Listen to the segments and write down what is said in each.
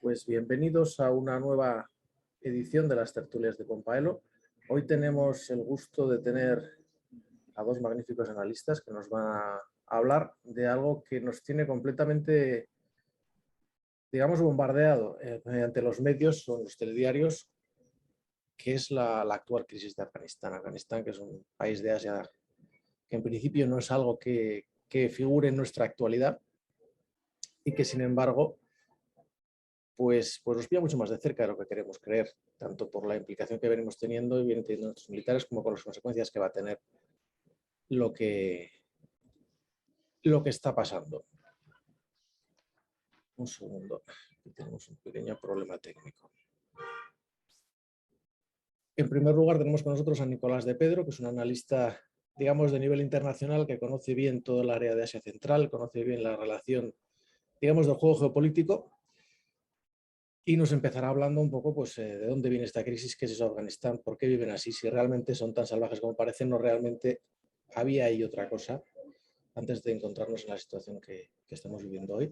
Pues bienvenidos a una nueva edición de las tertulias de Compaelo. Hoy tenemos el gusto de tener a dos magníficos analistas que nos van a hablar de algo que nos tiene completamente, digamos, bombardeado mediante los medios o los telediarios, que es la actual crisis de Afganistán. Afganistán, que es un país de Asia que en principio no es algo que figure en nuestra actualidad y que, sin embargo, pues nos pilla mucho más de cerca de lo que queremos creer, tanto por la implicación que venimos teniendo y vienen teniendo nuestros militares, como por las consecuencias que va a tener lo que está pasando. Un segundo, aquí tenemos un pequeño problema técnico. En primer lugar, tenemos con nosotros a Nicolás de Pedro, que es un analista, digamos, de nivel internacional, que conoce bien todo el área de Asia Central, conoce bien la relación, digamos, del juego geopolítico, y nos empezará hablando un poco pues, de dónde viene esta crisis, qué es eso Afganistán, por qué viven así, si realmente son tan salvajes como parecen, o realmente había ahí otra cosa antes de encontrarnos en la situación que estamos viviendo hoy.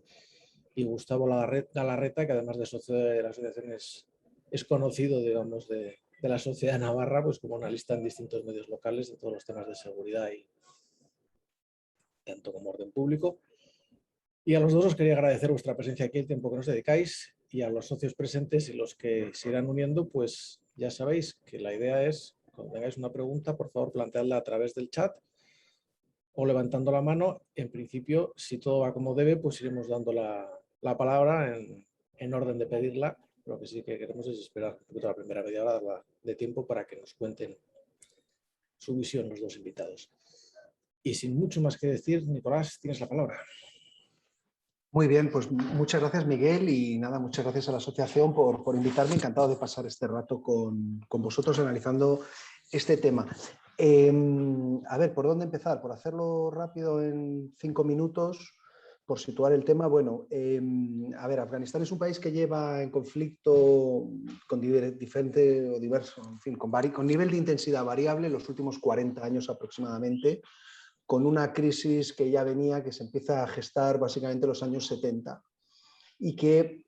Y Gustavo Galarreta, que además de socio de la asociación es conocido, digamos, de la sociedad navarra, pues como analista en distintos medios locales de todos los temas de seguridad y tanto como orden público. Y a los dos os quería agradecer vuestra presencia aquí, el tiempo que nos dedicáis, y a los socios presentes y los que se irán uniendo, pues ya sabéis que la idea es, cuando tengáis una pregunta, por favor, planteadla a través del chat o levantando la mano. En principio, si todo va como debe, pues iremos dando la palabra en orden de pedirla. Lo que sí que queremos es esperar un poquito la primera media hora de tiempo para que nos cuenten su visión los dos invitados. Y sin mucho más que decir, Nicolás, tienes la palabra. Muy bien, pues muchas gracias, Miguel, y nada, muchas gracias a la asociación por invitarme. Encantado de pasar este rato con vosotros analizando este tema. A ver, ¿por dónde empezar? Por hacerlo rápido en 5 minutos, por situar el tema. Bueno, a ver, Afganistán es un país que lleva en conflicto con diferente o diverso, en fin, con nivel de intensidad variable los últimos 40 años aproximadamente, con una crisis que ya venía, que se empieza a gestar básicamente en los años 70 y que,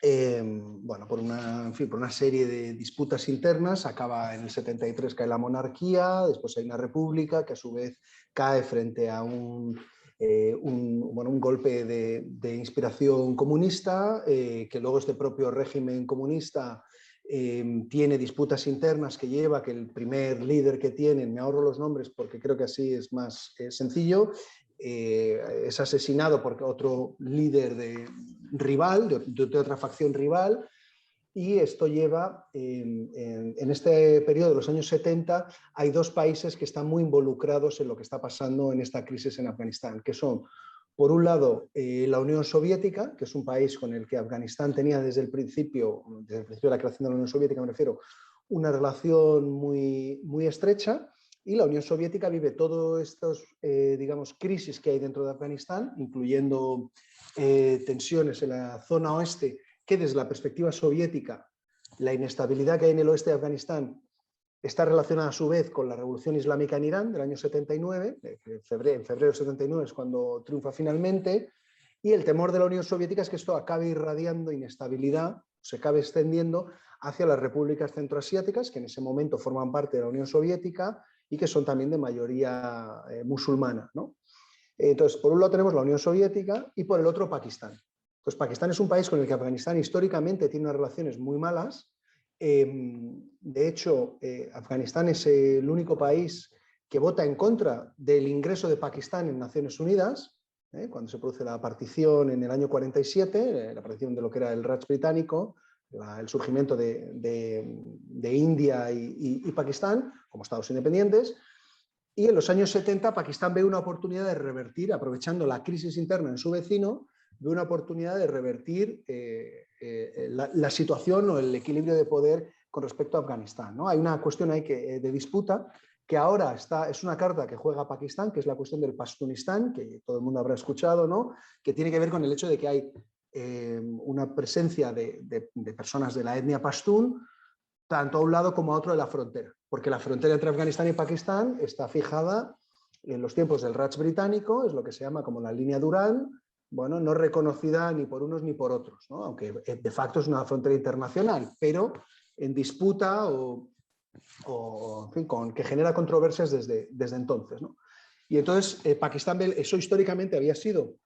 bueno, por una serie de disputas internas, acaba en el 73, cae la monarquía, después hay una república que a su vez cae frente a un golpe de inspiración comunista, que luego este propio régimen comunista tiene disputas internas que lleva que el primer líder que tienen, me ahorro los nombres porque creo que así es más sencillo, es asesinado por otro líder rival, de otra facción rival, y esto lleva, en este periodo de los años 70, hay dos países que están muy involucrados en lo que está pasando en esta crisis en Afganistán, que son, por un lado, la Unión Soviética, que es un país con el que Afganistán tenía desde el principio de la creación de la Unión Soviética, me refiero, una relación muy, muy estrecha, y la Unión Soviética vive todas estas, digamos, crisis que hay dentro de Afganistán, incluyendo tensiones en la zona oeste, que desde la perspectiva soviética, la inestabilidad que hay en el oeste de Afganistán está relacionada a su vez con la revolución islámica en Irán del año 79, en febrero del 79 es cuando triunfa finalmente, y el temor de la Unión Soviética es que esto acabe irradiando inestabilidad, se acabe extendiendo hacia las repúblicas centroasiáticas, que en ese momento forman parte de la Unión Soviética y que son también de mayoría musulmana, ¿no? Entonces, por un lado tenemos la Unión Soviética y por el otro Pakistán. Pues Pakistán es un país con el que Afganistán históricamente tiene unas relaciones muy malas. De hecho, Afganistán es el único país que vota en contra del ingreso de Pakistán en Naciones Unidas, cuando se produce la partición en el año 47, la partición de lo que era el Raj británico, el surgimiento de India y Pakistán como estados independientes. Y en los años 70 Pakistán ve una oportunidad de revertir, aprovechando la crisis interna en su vecino, ve una oportunidad de revertir la situación o el equilibrio de poder con respecto a Afganistán, ¿no? Hay una cuestión ahí de disputa que ahora es una carta que juega Pakistán, que es la cuestión del Pastunistán, que todo el mundo habrá escuchado, ¿no? Que tiene que ver con el hecho de que hay una presencia de personas de la etnia pastún, tanto a un lado como a otro de la frontera, porque la frontera entre Afganistán y Pakistán está fijada en los tiempos del Raj británico, es lo que se llama como la línea Durand, bueno, no reconocida ni por unos ni por otros, ¿no? Aunque de facto es una frontera internacional, pero en disputa o en fin, que genera controversias desde entonces, ¿no? Y entonces Pakistán, eso históricamente había sido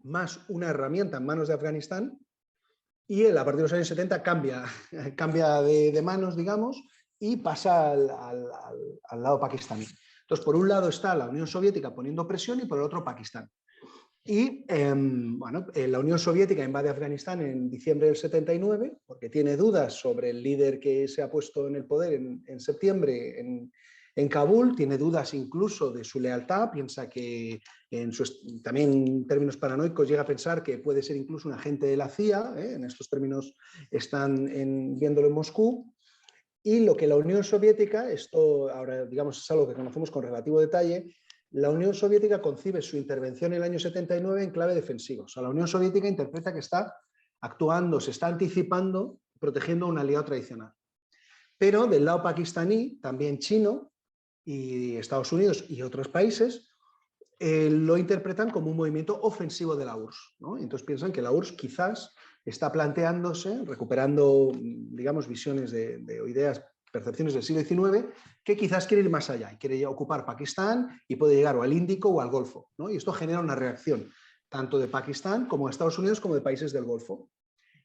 más una herramienta en manos de Afganistán y a partir de los años 70 cambia de manos, digamos, y pasa al lado pakistaní. Entonces, por un lado está la Unión Soviética poniendo presión y por el otro Pakistán. Y la Unión Soviética invade Afganistán en diciembre del 79 porque tiene dudas sobre el líder que se ha puesto en el poder en septiembre en Kabul, tiene dudas incluso de su lealtad, piensa que también en términos paranoicos llega a pensar que puede ser incluso un agente de la CIA, en estos términos están viéndolo en Moscú. Y lo que la Unión Soviética, esto ahora digamos es algo que conocemos con relativo detalle, la Unión Soviética concibe su intervención en el año 79 en clave defensiva. O sea, la Unión Soviética interpreta que está actuando, se está anticipando, protegiendo a un aliado tradicional. Pero del lado pakistaní, también chino y Estados Unidos y otros países, lo interpretan como un movimiento ofensivo de la URSS, ¿no? Entonces piensan que la URSS quizás está planteándose, recuperando, digamos, visiones o ideas, percepciones del siglo XIX, que quizás quiere ir más allá y quiere ocupar Pakistán y puede llegar o al Índico o al Golfo, ¿no? Y esto genera una reacción tanto de Pakistán como de Estados Unidos como de países del Golfo,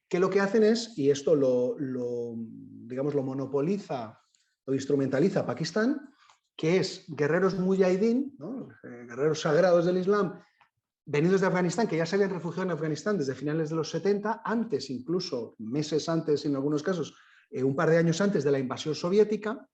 que lo que hacen es, y esto digamos, lo monopoliza, lo instrumentaliza Pakistán, que es guerreros mujahidín, ¿no? Guerreros sagrados del Islam, venidos de Afganistán, que ya se habían refugiado en Afganistán desde finales de los 70, antes incluso, meses antes en algunos casos, un par de años antes de la invasión soviética,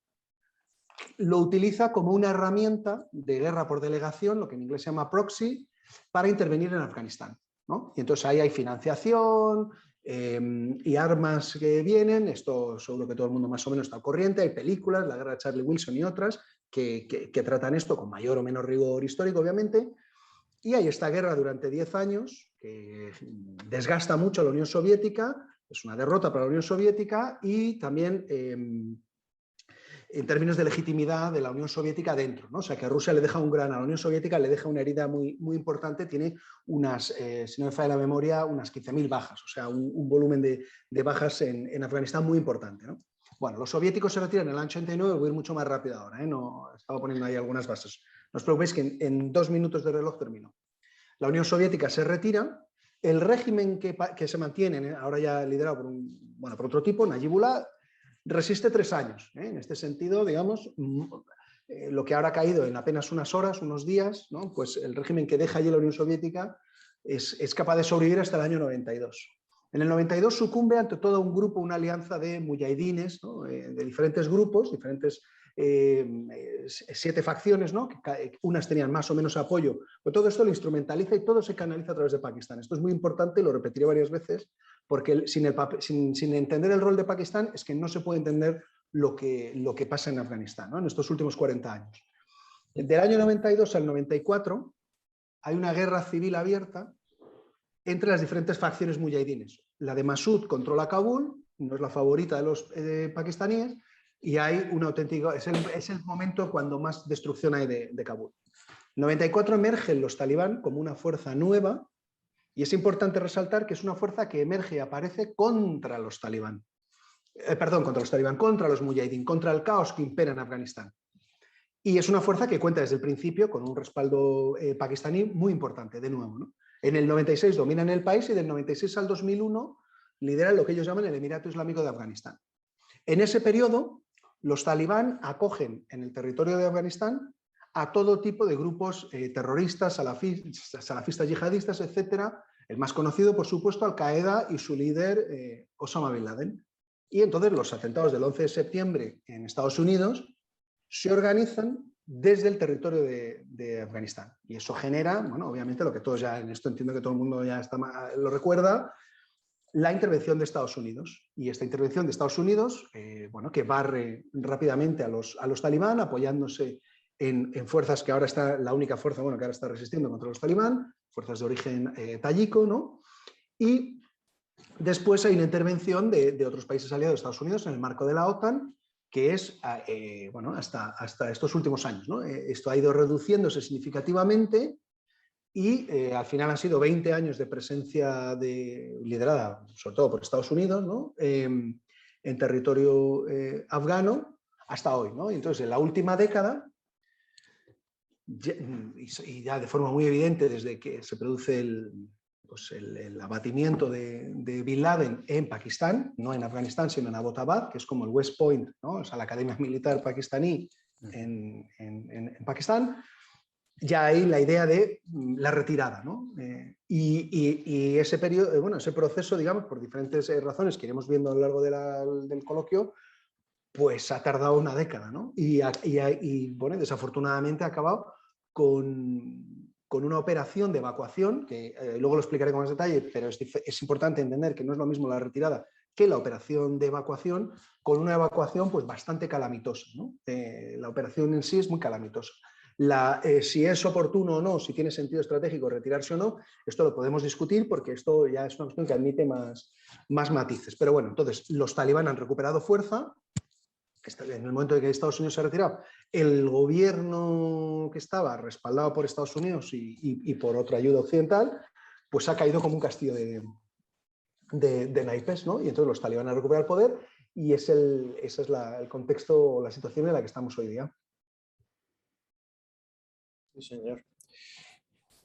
lo utiliza como una herramienta de guerra por delegación, lo que en inglés se llama proxy, para intervenir en Afganistán, ¿no? Y entonces ahí hay financiación y armas que vienen, esto seguro que todo el mundo más o menos está al corriente, hay películas, la guerra de Charlie Wilson y otras, que tratan esto con mayor o menor rigor histórico, obviamente, y hay esta guerra durante 10 años que desgasta mucho a la Unión Soviética, es una derrota para la Unión Soviética y también en términos de legitimidad de la Unión Soviética dentro, ¿no? O sea, que a Rusia le deja a la Unión Soviética le deja una herida muy, muy importante, tiene unas, si no me falla la memoria, unas 15.000 bajas, o sea, un volumen de bajas en Afganistán muy importante, ¿no? Bueno, los soviéticos se retiran en el año 89, voy a ir mucho más rápido ahora, no, estaba poniendo ahí algunas bases. No os preocupéis que en 2 minutos de reloj termino. La Unión Soviética se retira, el régimen que se mantiene, ahora ya liderado por otro tipo, Nayibullah, resiste 3 años. En este sentido, digamos, lo que ahora ha caído en apenas unas horas, unos días, ¿no? Pues el régimen que deja allí la Unión Soviética es capaz de sobrevivir hasta el año 92. En el 92 sucumbe ante todo un grupo, una alianza de mujahidines, ¿no? De diferentes grupos, diferentes 7 facciones, ¿no? Que unas tenían más o menos apoyo, pero todo esto lo instrumentaliza y todo se canaliza a través de Pakistán. Esto es muy importante, lo repetiré varias veces, porque sin entender el rol de Pakistán es que no se puede entender lo que pasa en Afganistán, ¿no? En estos últimos 40 años. Del año 92 al 94 hay una guerra civil abierta entre las diferentes facciones mujahidines. La de Masud controla Kabul, no es la favorita de los pakistaníes, y hay un auténtico, es el momento cuando más destrucción hay de Kabul. En 94 emergen los talibán como una fuerza nueva, y es importante resaltar que es una fuerza que emerge y aparece contra los talibán. Contra los mujahidín, contra el caos que impera en Afganistán. Y es una fuerza que cuenta desde el principio con un respaldo pakistaní muy importante, de nuevo, ¿no? En el 96 dominan el país y del 96 al 2001 lideran lo que ellos llaman el Emirato Islámico de Afganistán. En ese periodo, los talibán acogen en el territorio de Afganistán a todo tipo de grupos terroristas, salafistas yihadistas, etc. El más conocido, por supuesto, Al-Qaeda y su líder Osama Bin Laden. Y entonces los atentados del 11 de septiembre en Estados Unidos se organizan desde el territorio de Afganistán. Y eso genera, bueno, obviamente lo que todos ya, en esto entiendo que todo el mundo ya lo recuerda, la intervención de Estados Unidos. Y esta intervención de Estados Unidos, bueno, que barre rápidamente a los talibán, apoyándose en fuerzas que ahora está, la única fuerza, bueno, que ahora está resistiendo contra los talibán, fuerzas de origen tayiko, ¿no? Y después hay una intervención de otros países aliados de Estados Unidos en el marco de la OTAN, que es, bueno, hasta estos últimos años, ¿no? Esto ha ido reduciéndose significativamente y al final han sido 20 años de presencia liderada, sobre todo por Estados Unidos, ¿no? En territorio afgano hasta hoy, ¿no? Y entonces, en la última década, y ya de forma muy evidente desde que se produce el abatimiento de Bin Laden en Pakistán, no en Afganistán, sino en Abbottabad, que es como el West Point, ¿no? O sea, la academia militar pakistaní en Pakistán, ya hay la idea de la retirada, ¿no? Y ese periodo, bueno, ese proceso, digamos, por diferentes razones que iremos viendo a lo largo del coloquio, pues ha tardado una década, ¿no? Y bueno, desafortunadamente ha acabado con una operación de evacuación, que luego lo explicaré con más detalle, pero es importante entender que no es lo mismo la retirada que la operación de evacuación, con una evacuación pues bastante calamitosa, ¿no? La operación en sí es muy calamitosa. Si es oportuno o no, si tiene sentido estratégico retirarse o no, esto lo podemos discutir porque esto ya es una cuestión que admite más matices. Pero bueno, entonces los talibán han recuperado fuerza. En el momento en que Estados Unidos se ha retirado, el gobierno que estaba respaldado por Estados Unidos y por otra ayuda occidental, pues ha caído como un castillo de naipes, ¿no? Y entonces los talibán han recuperado el poder y ese es el contexto o la situación en la que estamos hoy día. Sí, señor.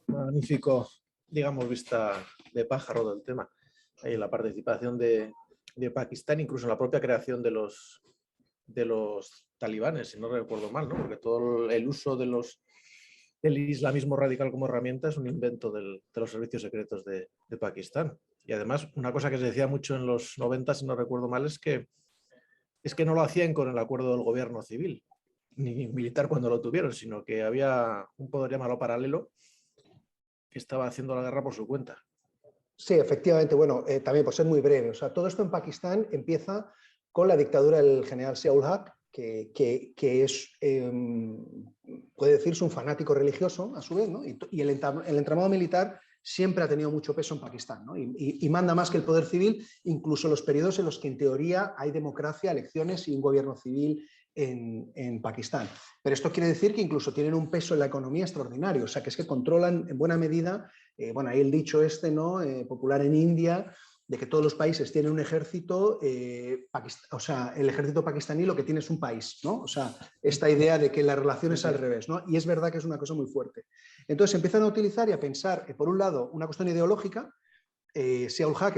Magnífico, digamos, vista de pájaro del tema. Ahí la participación de Pakistán, incluso en la propia creación de los talibanes, si no recuerdo mal, ¿no? Porque todo el uso del islamismo radical como herramienta es un invento de los servicios secretos de Pakistán. Y además, una cosa que se decía mucho en los 90, si no recuerdo mal, es que no lo hacían con el acuerdo del gobierno civil, ni militar cuando lo tuvieron, sino que había un poder llamado paralelo que estaba haciendo la guerra por su cuenta. Sí, efectivamente. Bueno, también por ser muy breve. O sea, todo esto en Pakistán empieza con la dictadura del general Zia-ul-Haq, que es, puede decirse, un fanático religioso, a su vez, ¿no? Y el entramado militar siempre ha tenido mucho peso en Pakistán, ¿no? Y manda más que el poder civil, incluso en los periodos en los que en teoría hay democracia, elecciones y un gobierno civil en Pakistán. Pero esto quiere decir que incluso tienen un peso en la economía extraordinario, o sea, que es que controlan en buena medida, bueno, hay el dicho ¿no? Popular en India, de que todos los países tienen un ejército, o sea, el ejército pakistaní lo que tiene es un país, ¿no? O sea, esta idea de que la relación es al revés, ¿no? Y es verdad que es una cosa muy fuerte. Entonces empiezan a utilizar y a pensar, por un lado, una cuestión ideológica. Zia-ul-Haq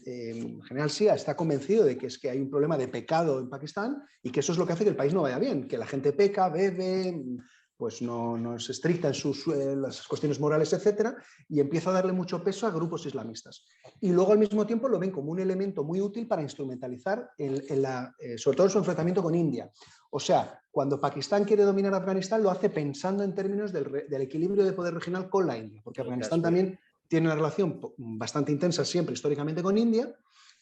el general Zia está convencido de que es que hay un problema de pecado en Pakistán y que eso es lo que hace que el país no vaya bien, que la gente peca, bebe, pues no es estricta en las cuestiones morales, etcétera, y empieza a darle mucho peso a grupos islamistas. Y luego al mismo tiempo lo ven como un elemento muy útil para instrumentalizar sobre todo su enfrentamiento con India. O sea, cuando Pakistán quiere dominar Afganistán lo hace pensando en términos del equilibrio de poder regional con la India, porque Afganistán también tiene una relación bastante intensa siempre históricamente con India,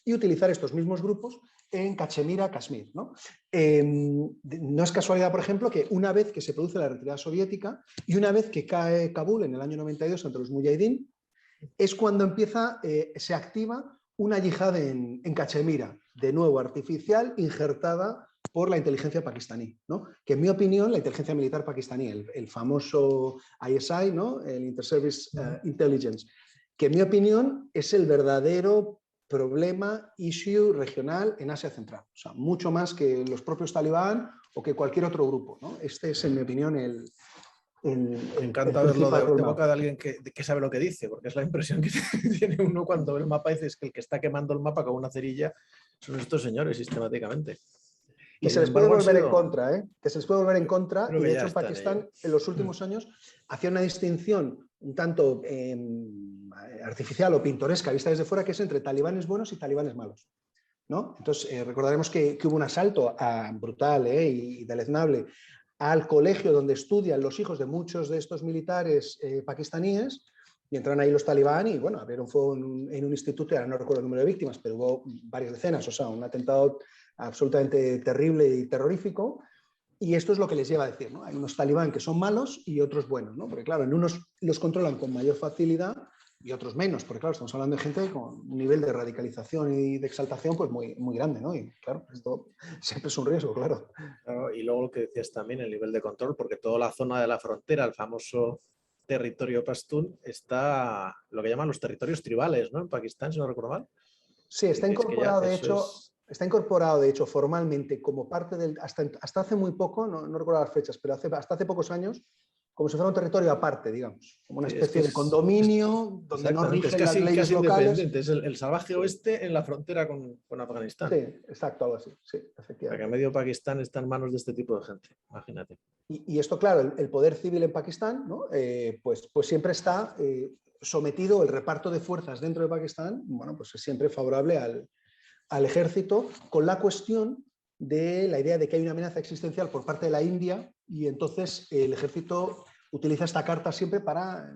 y utilizar estos mismos grupos en Cachemira, Kashmir, ¿no? No es casualidad, por ejemplo, que una vez que se produce la retirada soviética y una vez que cae Kabul en el año 92 ante los Mujahideen, es cuando se activa una yihad en Cachemira, de nuevo artificial, injertada por la inteligencia pakistaní, ¿no? Que en mi opinión la inteligencia militar pakistaní, el famoso ISI, ¿no? El Inter-Service Intelligence, que en mi opinión es el verdadero problema, issue regional en Asia Central, o sea, mucho más que los propios talibán o que cualquier otro grupo, ¿no? Este es, en mi opinión, Me encanta verlo de boca de alguien que sabe lo que dice, porque es la impresión que tiene uno cuando ve el mapa y dice que el que está quemando el mapa con una cerilla son estos señores sistemáticamente. Y se les puede volver en contra, ¿eh? Que se les puede volver en contra. Y de hecho en Pakistán en los últimos años hacía una distinción un tanto artificial o pintoresca vista desde fuera, que es entre talibanes buenos y talibanes malos, ¿no? Entonces recordaremos que hubo un asalto brutal y deleznable al colegio donde estudian los hijos de muchos de estos militares pakistaníes, y entran ahí los talibán y, bueno, abrieron fuego en un instituto, ahora no recuerdo el número de víctimas, pero hubo varias decenas, o sea, un atentado absolutamente terrible y terrorífico, y esto es lo que les lleva a decir, ¿no? Hay unos talibán que son malos y otros buenos, ¿no? Porque claro, en unos los controlan con mayor facilidad y otros menos, porque claro, estamos hablando de gente con un nivel de radicalización y de exaltación pues muy, muy grande, ¿no? Y claro, esto siempre es un riesgo, claro. Y luego lo que decías también, el nivel de control, porque toda la zona de la frontera, el famoso territorio pastún está lo que llaman los territorios tribales, ¿no? En Pakistán, si no recuerdo mal. Sí, está incorporado, está incorporado, de hecho, formalmente como parte del... Hasta hace muy poco, no recuerdo las fechas, pero hasta hace pocos años, como si fuera un territorio aparte, digamos, como una especie de condominio donde no rigen las leyes casi locales. Independiente, es el salvaje oeste en la frontera con Afganistán. Sí, exacto, algo así, sí, O efectivamente. sea, que medio Pakistán está en manos de este tipo de gente, imagínate. Y esto, claro, el poder civil en Pakistán, ¿no? pues siempre está sometido, el reparto de fuerzas dentro de Pakistán, bueno, pues es siempre favorable al ejército, con la cuestión de la idea de que hay una amenaza existencial por parte de la India y entonces el ejército utiliza esta carta siempre para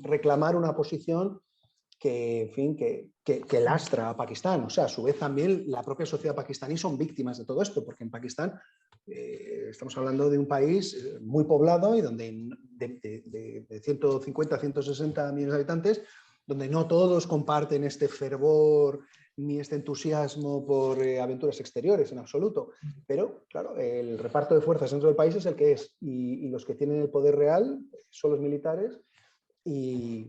reclamar una posición que, en fin, que lastra a Pakistán. O sea, a su vez también la propia sociedad pakistaní son víctimas de todo esto, porque en Pakistán estamos hablando de un país muy poblado y donde de 150 160 millones de habitantes, donde no todos comparten este fervor ni este entusiasmo por aventuras exteriores en absoluto. Pero, claro, el reparto de fuerzas dentro del país es el que es y los que tienen el poder real son los militares y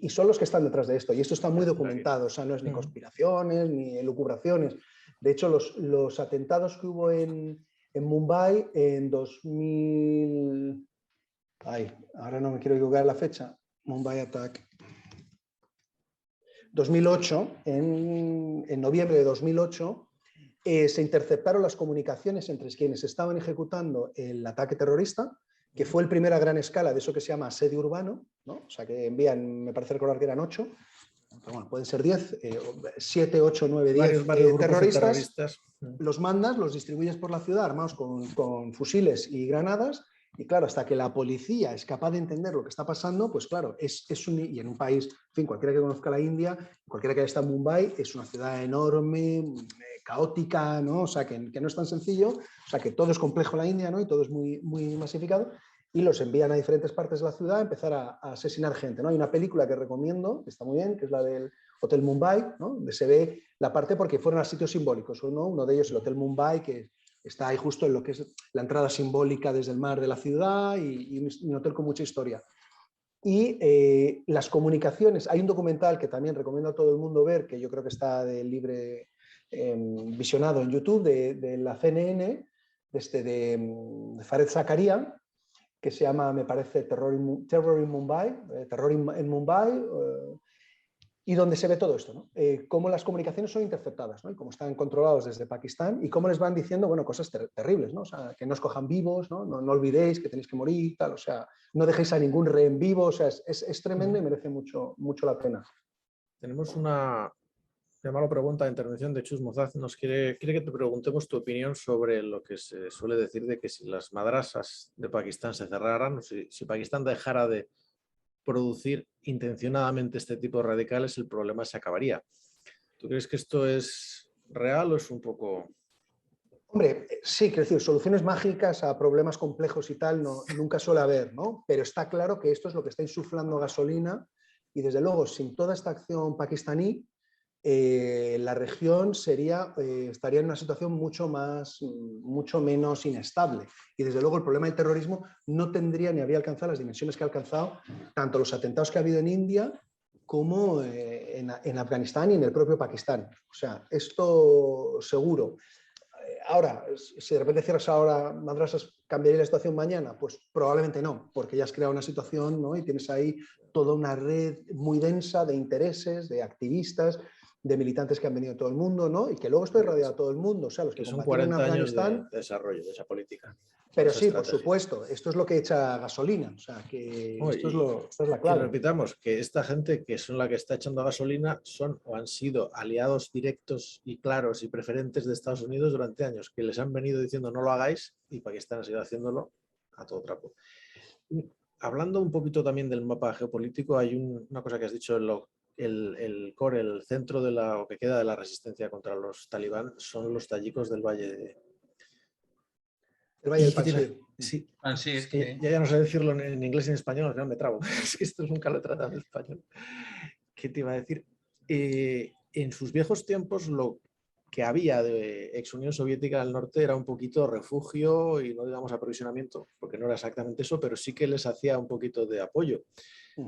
son los que están detrás de esto. Y esto está muy documentado, o sea, no es ni conspiraciones ni elucubraciones. De hecho, los atentados que hubo en Mumbai en 2000... Ay, ahora no me quiero equivocar la fecha. Mumbai Attack. 2008, en noviembre de 2008, se interceptaron las comunicaciones entre quienes estaban ejecutando el ataque terrorista, que fue el primero a gran escala de eso que se llama asedio urbano, ¿no? O sea, que envían, me parece recordar que eran 8, pero bueno, pueden ser 10, 7, 8, 9, 10 varios terroristas. Los mandas, los distribuyes por la ciudad armados con fusiles y granadas. Y claro, hasta que la policía es capaz de entender lo que está pasando, pues claro, y en un país, en fin, cualquiera que conozca la India, cualquiera que haya estado en Mumbai, es una ciudad enorme, caótica, ¿no? O sea, que no es tan sencillo, o sea, que todo es complejo en la India, ¿no? Y todo es muy, muy masificado, y los envían a diferentes partes de la ciudad a empezar a asesinar gente, ¿no? Hay una película que recomiendo, que está muy bien, que es la del Hotel Mumbai, ¿no? Donde se ve la parte porque fueron a sitios simbólicos, uno de ellos el Hotel Mumbai, que está ahí justo en lo que es la entrada simbólica desde el mar de la ciudad y un hotel con mucha historia. Y las comunicaciones, hay un documental que también recomiendo a todo el mundo ver, que yo creo que está de libre visionado en YouTube, de la CNN, de Fareed Zakaria, que se llama, me parece, Terror in Mumbai, Terror en Mumbai, y donde se ve todo esto, ¿no? Cómo las comunicaciones son interceptadas, ¿no? Y cómo están controlados desde Pakistán y cómo les van diciendo, bueno, cosas terribles, ¿no? O sea, que no os cojan vivos, ¿no? No olvidéis que tenéis que morir, tal, o sea, no dejéis a ningún rehén vivo, o sea, es tremendo y merece mucho la pena. Tenemos una pregunta de intervención de Chus Mozaz. Quiere que te preguntemos tu opinión sobre lo que se suele decir de que si las madrasas de Pakistán se cerraran, o si Pakistán dejara de producir intencionadamente este tipo de radicales, el problema se acabaría. ¿Tú crees que esto es real o es un poco...? Hombre, sí, quiero decir, soluciones mágicas a problemas complejos y tal nunca suele haber, ¿no? Pero está claro que esto es lo que está insuflando gasolina y desde luego sin toda esta acción pakistaní la región estaría en una situación mucho menos inestable. Y desde luego el problema del terrorismo no tendría ni habría alcanzado las dimensiones que ha alcanzado tanto los atentados que ha habido en India como en Afganistán y en el propio Pakistán. O sea, esto seguro. Ahora, si de repente cierras ahora madrasas, ¿cambiaría la situación mañana? Pues probablemente no, porque ya has creado una situación, ¿no? Y tienes ahí toda una red muy densa de intereses, de activistas, de militantes que han venido de todo el mundo, ¿no? Y que luego estoy rodeado de todo el mundo, o sea, los que son combatieron 40 en Afganistán, años de desarrollo de esa política. Pero sí, por supuesto, esto es lo que echa gasolina, o sea, que esto es la clave. Y repitamos, que esta gente que son la que está echando gasolina son o han sido aliados directos y claros y preferentes de Estados Unidos durante años, que les han venido diciendo no lo hagáis y Pakistán ha seguido haciéndolo a todo trapo. Hablando un poquito también del mapa geopolítico, hay una cosa que has dicho, el core, el centro de lo que queda de la resistencia contra los talibán son los tayikos del Valle El Valle del Panjshir. Sí, es que ya no sé decirlo en inglés y en español, al final me trabo. Es que esto nunca lo he tratado en español. ¿Qué te iba a decir? En sus viejos tiempos, que había de ex Unión Soviética al norte era un poquito refugio y no digamos aprovisionamiento, porque no era exactamente eso, pero sí que les hacía un poquito de apoyo.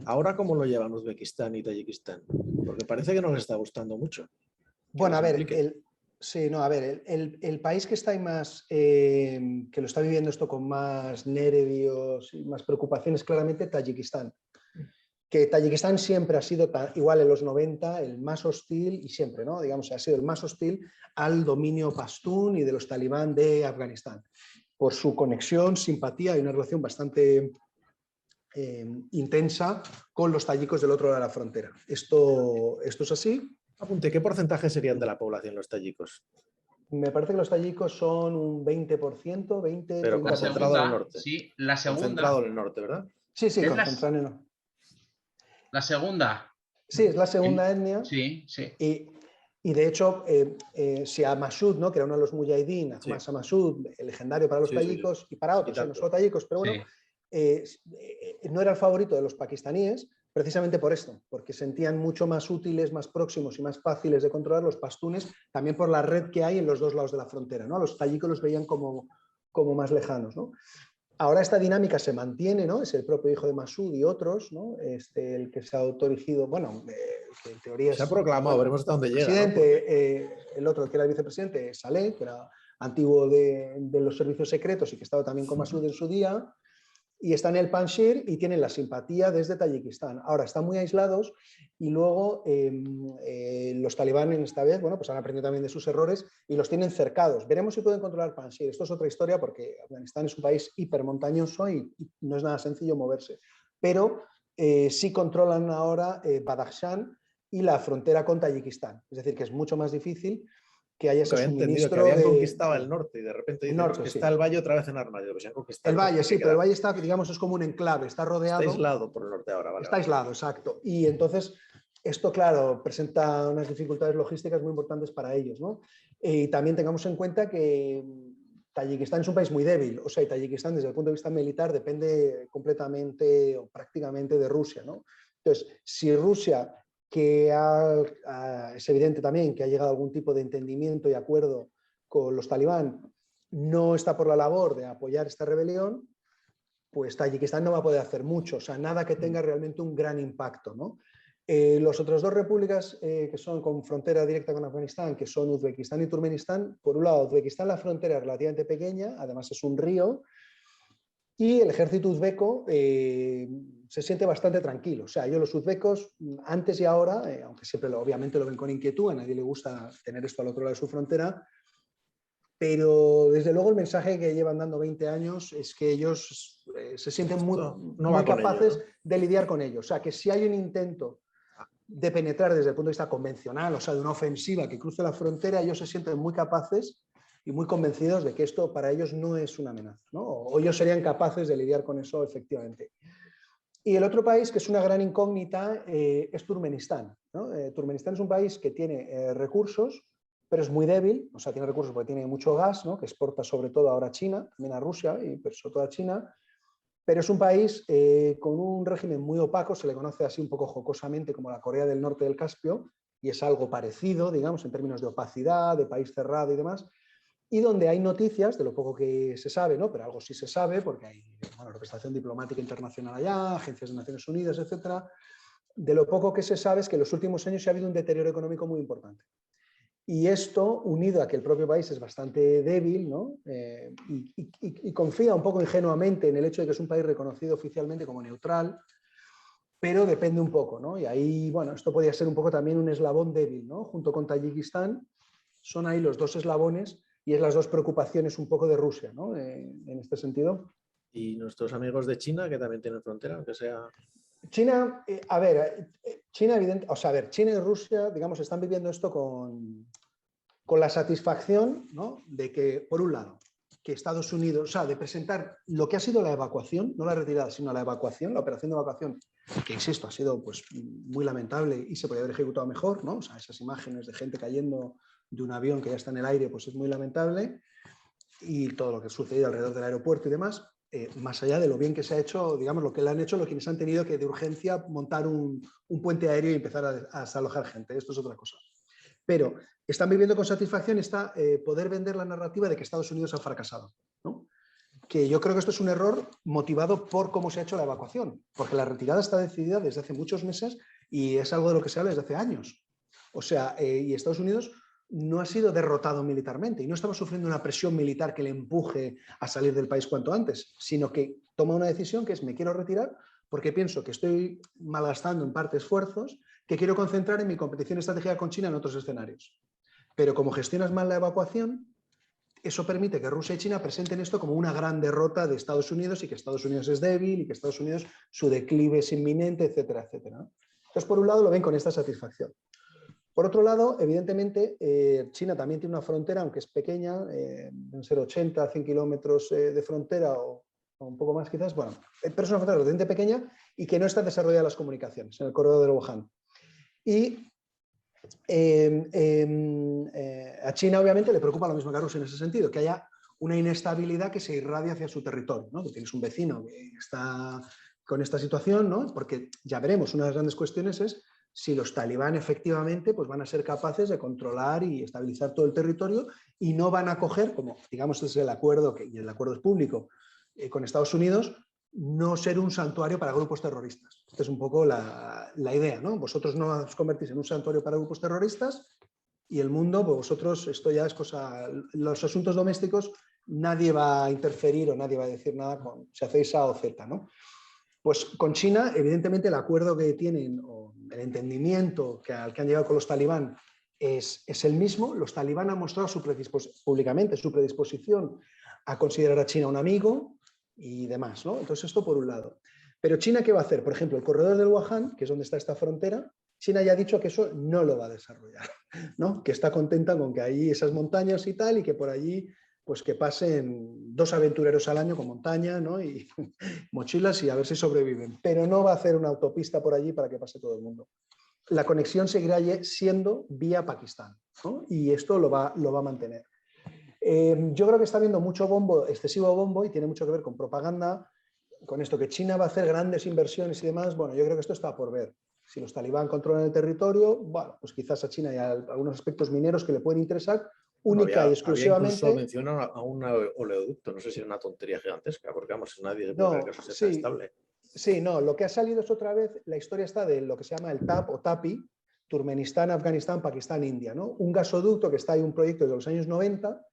Ahora, ¿cómo lo llevan Uzbekistán y Tayikistán? Porque parece que no les está gustando mucho. Bueno, a ver, sí, no, a ver, el país que está ahí más, que lo está viviendo esto con más nervios y más preocupaciones, claramente Tayikistán. Que Tayikistán siempre ha sido, igual en los 90, el más hostil, y siempre, ¿no? Digamos, ha sido el más hostil al dominio pastún y de los talibán de Afganistán. Por su conexión, simpatía y una relación bastante intensa con los tayikos del otro lado de la frontera. Esto es así. Apunte, ¿qué porcentaje serían de la población los tayikos? Me parece que los tayikos son un 20%, 20, pero 30%. concentrado en el norte. Sí, la segunda. Concentrado en el norte, ¿verdad? Sí, concentrado en el norte. La segunda. Sí, es la segunda etnia. Sí, sí. Y de hecho, si a Massoud, ¿no? que era uno de los mujahideen, Ahmad Shah Massoud, el legendario para los tayikos y para otros, no solo tayikos, pero bueno, no era el favorito de los pakistaníes precisamente por esto, porque sentían mucho más útiles, más próximos y más fáciles de controlar los pastunes, también por la red que hay en los dos lados de la frontera, ¿no? A los tayikos los veían como más lejanos, ¿no? Ahora esta dinámica se mantiene, ¿no? Es el propio hijo de Massoud y otros, ¿no? El que se ha autoerigido, bueno, que en teoría se ha proclamado, veremos hasta dónde llega. Presidente, ¿no? El otro, que era el vicepresidente, Saleh, que era antiguo de los servicios secretos y que estaba también con Massoud en su día, y están en el Panjshir y tienen la simpatía desde Tayikistán. Ahora están muy aislados y luego los talibanes esta vez, bueno, pues han aprendido también de sus errores y los tienen cercados. Veremos si pueden controlar Panjshir. Esto es otra historia porque Afganistán es un país hipermontañoso y no es nada sencillo moverse. Pero sí controlan ahora Badakhshan y la frontera con Tayikistán. Es decir, que es mucho más difícil que haya ese suministro que habían conquistado el norte y de repente dicen norte, que está el valle otra vez en armas. El valle, sí, pero el valle está, digamos, es como un enclave, está rodeado. Está aislado por el norte ahora, ¿vale? Está aislado, exacto. Y entonces, esto, claro, presenta unas dificultades logísticas muy importantes para ellos, ¿no? Y también tengamos en cuenta que Tayikistán es un país muy débil, o sea, y Tayikistán desde el punto de vista militar depende completamente o prácticamente de Rusia, ¿no? Entonces, si Rusia, que es evidente también que ha llegado a algún tipo de entendimiento y acuerdo con los talibán, no está por la labor de apoyar esta rebelión, pues Tayikistán no va a poder hacer mucho, o sea, nada que tenga realmente un gran impacto, ¿no? Los otros dos repúblicas que son con frontera directa con Afganistán, que son Uzbekistán y Turkmenistán, por un lado, Uzbekistán la frontera es relativamente pequeña, además es un río, y el ejército uzbeco se siente bastante tranquilo. O sea, los uzbecos, antes y ahora, aunque siempre obviamente lo ven con inquietud, a nadie le gusta tener esto al otro lado de su frontera, pero desde luego el mensaje que llevan dando 20 años es que ellos se sienten muy capaces de lidiar con ello. O sea, que si hay un intento de penetrar desde el punto de vista convencional, o sea, de una ofensiva que cruce la frontera, ellos se sienten muy capaces y muy convencidos de que esto para ellos no es una amenaza, ¿no? O ellos serían capaces de lidiar con eso efectivamente. Y el otro país que es una gran incógnita es Turkmenistán, ¿no? Turkmenistán es un país que tiene recursos, pero es muy débil, o sea, tiene recursos porque tiene mucho gas, ¿no? Que exporta sobre todo ahora a China, también a Rusia, pero sobre todo a China, pero es un país con un régimen muy opaco, se le conoce así un poco jocosamente como la Corea del Norte del Caspio, y es algo parecido, digamos, en términos de opacidad, de país cerrado y demás, y donde hay noticias, de lo poco que se sabe, ¿no? Pero algo sí se sabe, porque hay representación diplomática internacional allá, agencias de Naciones Unidas, etcétera. De lo poco que se sabe es que en los últimos años ha habido un deterioro económico muy importante. Y esto, unido a que el propio país es bastante débil, ¿no? Y confía un poco ingenuamente en el hecho de que es un país reconocido oficialmente como neutral, pero depende un poco, ¿no? Y ahí, bueno, esto podría ser un poco también un eslabón débil, ¿no? Junto con Tayikistán, son ahí los dos eslabones y es las dos preocupaciones un poco de Rusia, ¿no? En este sentido. Y nuestros amigos de China, que también tienen frontera, aunque sea... China, China, China y Rusia, digamos, están viviendo esto con la satisfacción, ¿no? De que, por un lado, que Estados Unidos, o sea, de presentar lo que ha sido la evacuación, no la retirada, sino la evacuación, la operación de evacuación, que insisto, ha sido pues muy lamentable y se podría haber ejecutado mejor, ¿no? O sea, esas imágenes de gente cayendo de un avión que ya está en el aire, pues es muy lamentable, y todo lo que ha sucedido alrededor del aeropuerto y demás, más allá de lo bien que se ha hecho, digamos, lo que le han hecho, lo quienes han tenido que de urgencia montar un puente aéreo y empezar a desalojar gente. Esto es otra cosa. pero están viviendo con satisfacción esta poder vender la narrativa de que Estados Unidos ha fracasado, ¿no? Que yo creo que esto es un error motivado por cómo se ha hecho la evacuación, porque la retirada está decidida desde hace muchos meses y es algo de lo que se habla desde hace años. O sea, y Estados Unidos no ha sido derrotado militarmente y no estamos sufriendo una presión militar que le empuje a salir del país cuanto antes, sino que toma una decisión que es me quiero retirar porque pienso que estoy malgastando en parte esfuerzos que quiero concentrar en mi competición estratégica con China en otros escenarios. Pero como gestionas mal la evacuación, eso permite que Rusia y China presenten esto como una gran derrota de Estados Unidos y que Estados Unidos es débil y que Estados Unidos su declive es inminente, etcétera, etcétera. Entonces, por un lado, lo ven con esta satisfacción. Por otro lado, evidentemente, China también tiene una frontera, aunque es pequeña, deben ser 80, 100 kilómetros de frontera o un poco más quizás, bueno, pero es una frontera relativamente pequeña y que no está desarrollada las comunicaciones en el corredor del Wuhan. Y a China obviamente le preocupa lo mismo que a Rusia en ese sentido, que haya una inestabilidad que se irradia hacia su territorio, ¿no? Que tienes un vecino que está con esta situación, ¿no? Porque ya veremos, una de las grandes cuestiones es si los talibán efectivamente pues van a ser capaces de controlar y estabilizar todo el territorio y no van a coger, como digamos es el acuerdo, y el acuerdo es público, con Estados Unidos, no ser un santuario para grupos terroristas. Esta es un poco la idea, ¿no? Vosotros no os convertís en un santuario para grupos terroristas y el mundo, pues vosotros, esto ya es cosa, los asuntos domésticos, nadie va a interferir o nadie va a decir nada con si hacéis A o Z, ¿no? Pues con China, evidentemente, el acuerdo que tienen o el entendimiento al que han llegado con los talibán es el mismo. Los talibán han mostrado públicamente su predisposición a considerar a China un amigo y demás, ¿no? Entonces, esto por un lado. Pero China, ¿qué va a hacer? Por ejemplo, el corredor del Wuhan, que es donde está esta frontera, China ya ha dicho que eso no lo va a desarrollar, ¿no? Que está contenta con que hay esas montañas y tal, y que por allí pues que pasen 2 aventureros al año con montaña, ¿no? Y mochilas y a ver si sobreviven. Pero no va a hacer una autopista por allí para que pase todo el mundo. La conexión seguirá siendo vía Pakistán, ¿no? Y esto lo va a mantener. Yo creo que está habiendo mucho bombo, excesivo bombo, y tiene mucho que ver con propaganda, con esto que China va a hacer grandes inversiones y demás. Bueno, yo creo que esto está por ver. Si los talibán controlan el territorio, bueno, pues quizás a China hay algunos aspectos mineros que le pueden interesar, única y exclusivamente. Había incluso mencionado a un oleoducto, no sé si era una tontería gigantesca, porque vamos, nadie se puede creer que eso sea tan estable. Sí, no, lo que ha salido es otra vez, la historia está de lo que se llama el TAP o TAPI, Turkmenistán, Afganistán, Pakistán, India, ¿no? Un gasoducto que está ahí, un proyecto de los años 90,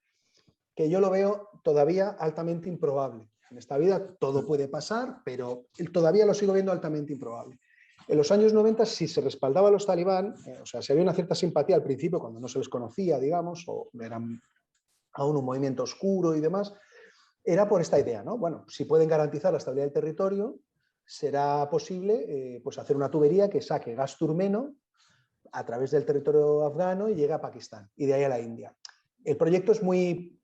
que yo lo veo todavía altamente improbable. En esta vida todo puede pasar, pero todavía lo sigo viendo altamente improbable. En los años 90, si se respaldaba a los talibán, o sea, si había una cierta simpatía al principio, cuando no se les conocía, digamos, o eran aún un movimiento oscuro y demás, era por esta idea, ¿no? Bueno, si pueden garantizar la estabilidad del territorio, será posible pues hacer una tubería que saque gas turmeno a través del territorio afgano y llegue a Pakistán y de ahí a la India. El proyecto es muy,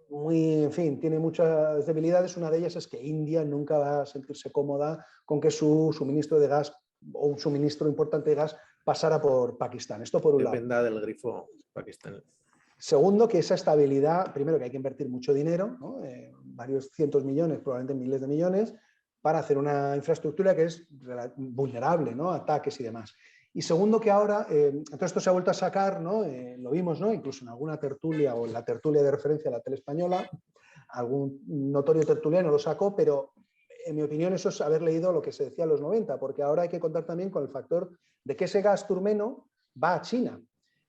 en fin, tiene muchas debilidades. Una de ellas es que India nunca va a sentirse cómoda con que su suministro de gas o un suministro importante de gas pasara por Pakistán. Esto por un lado. Dependa del grifo pakistaní. Segundo, que esa estabilidad, primero que hay que invertir mucho dinero, ¿no? Varios cientos millones, probablemente miles de millones, para hacer una infraestructura que es vulnerable, ¿no? A ataques y demás. Y segundo, que ahora, todo esto se ha vuelto a sacar, ¿no? Lo vimos, ¿no? Incluso en alguna tertulia o en la tertulia de referencia a la tele española, algún notorio tertuliano lo sacó, pero en mi opinión eso es haber leído lo que se decía en los 90, porque ahora hay que contar también con el factor de que ese gas turmeno va a China.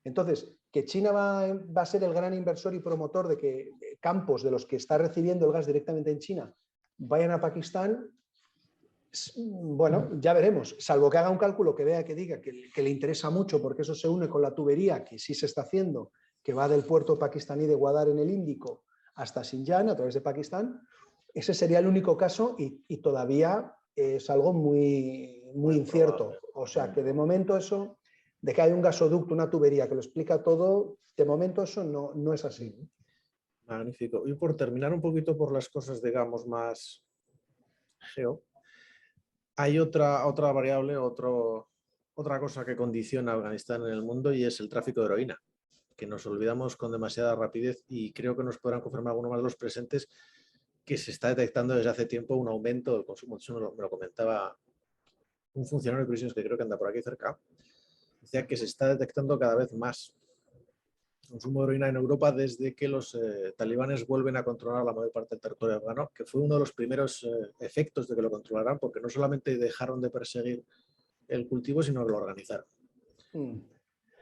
Entonces, que China va a ser el gran inversor y promotor de que campos de los que está recibiendo el gas directamente en China vayan a Pakistán, bueno, ya veremos, salvo que haga un cálculo que vea que diga que le interesa mucho porque eso se une con la tubería que sí se está haciendo, que va del puerto pakistaní de Gwadar en el Índico hasta Xinjiang a través de Pakistán. Ese sería el único caso y todavía es algo muy incierto. O sea que de momento eso, de que hay un gasoducto, una tubería que lo explica todo, de momento eso no es así. Magnífico. Y por terminar un poquito por las cosas, digamos, más geo, hay otra variable, otra cosa que condiciona a Afganistán en el mundo y es el tráfico de heroína, que nos olvidamos con demasiada rapidez y creo que nos podrán confirmar algunos más de los presentes que se está detectando desde hace tiempo un aumento del consumo. Eso me lo comentaba un funcionario de prisiones que creo que anda por aquí cerca. Decía que se está detectando cada vez más consumo de heroína en Europa desde que los talibanes vuelven a controlar la mayor parte del territorio afgano, que fue uno de los primeros efectos de que lo controlaran, porque no solamente dejaron de perseguir el cultivo, sino que lo organizaron.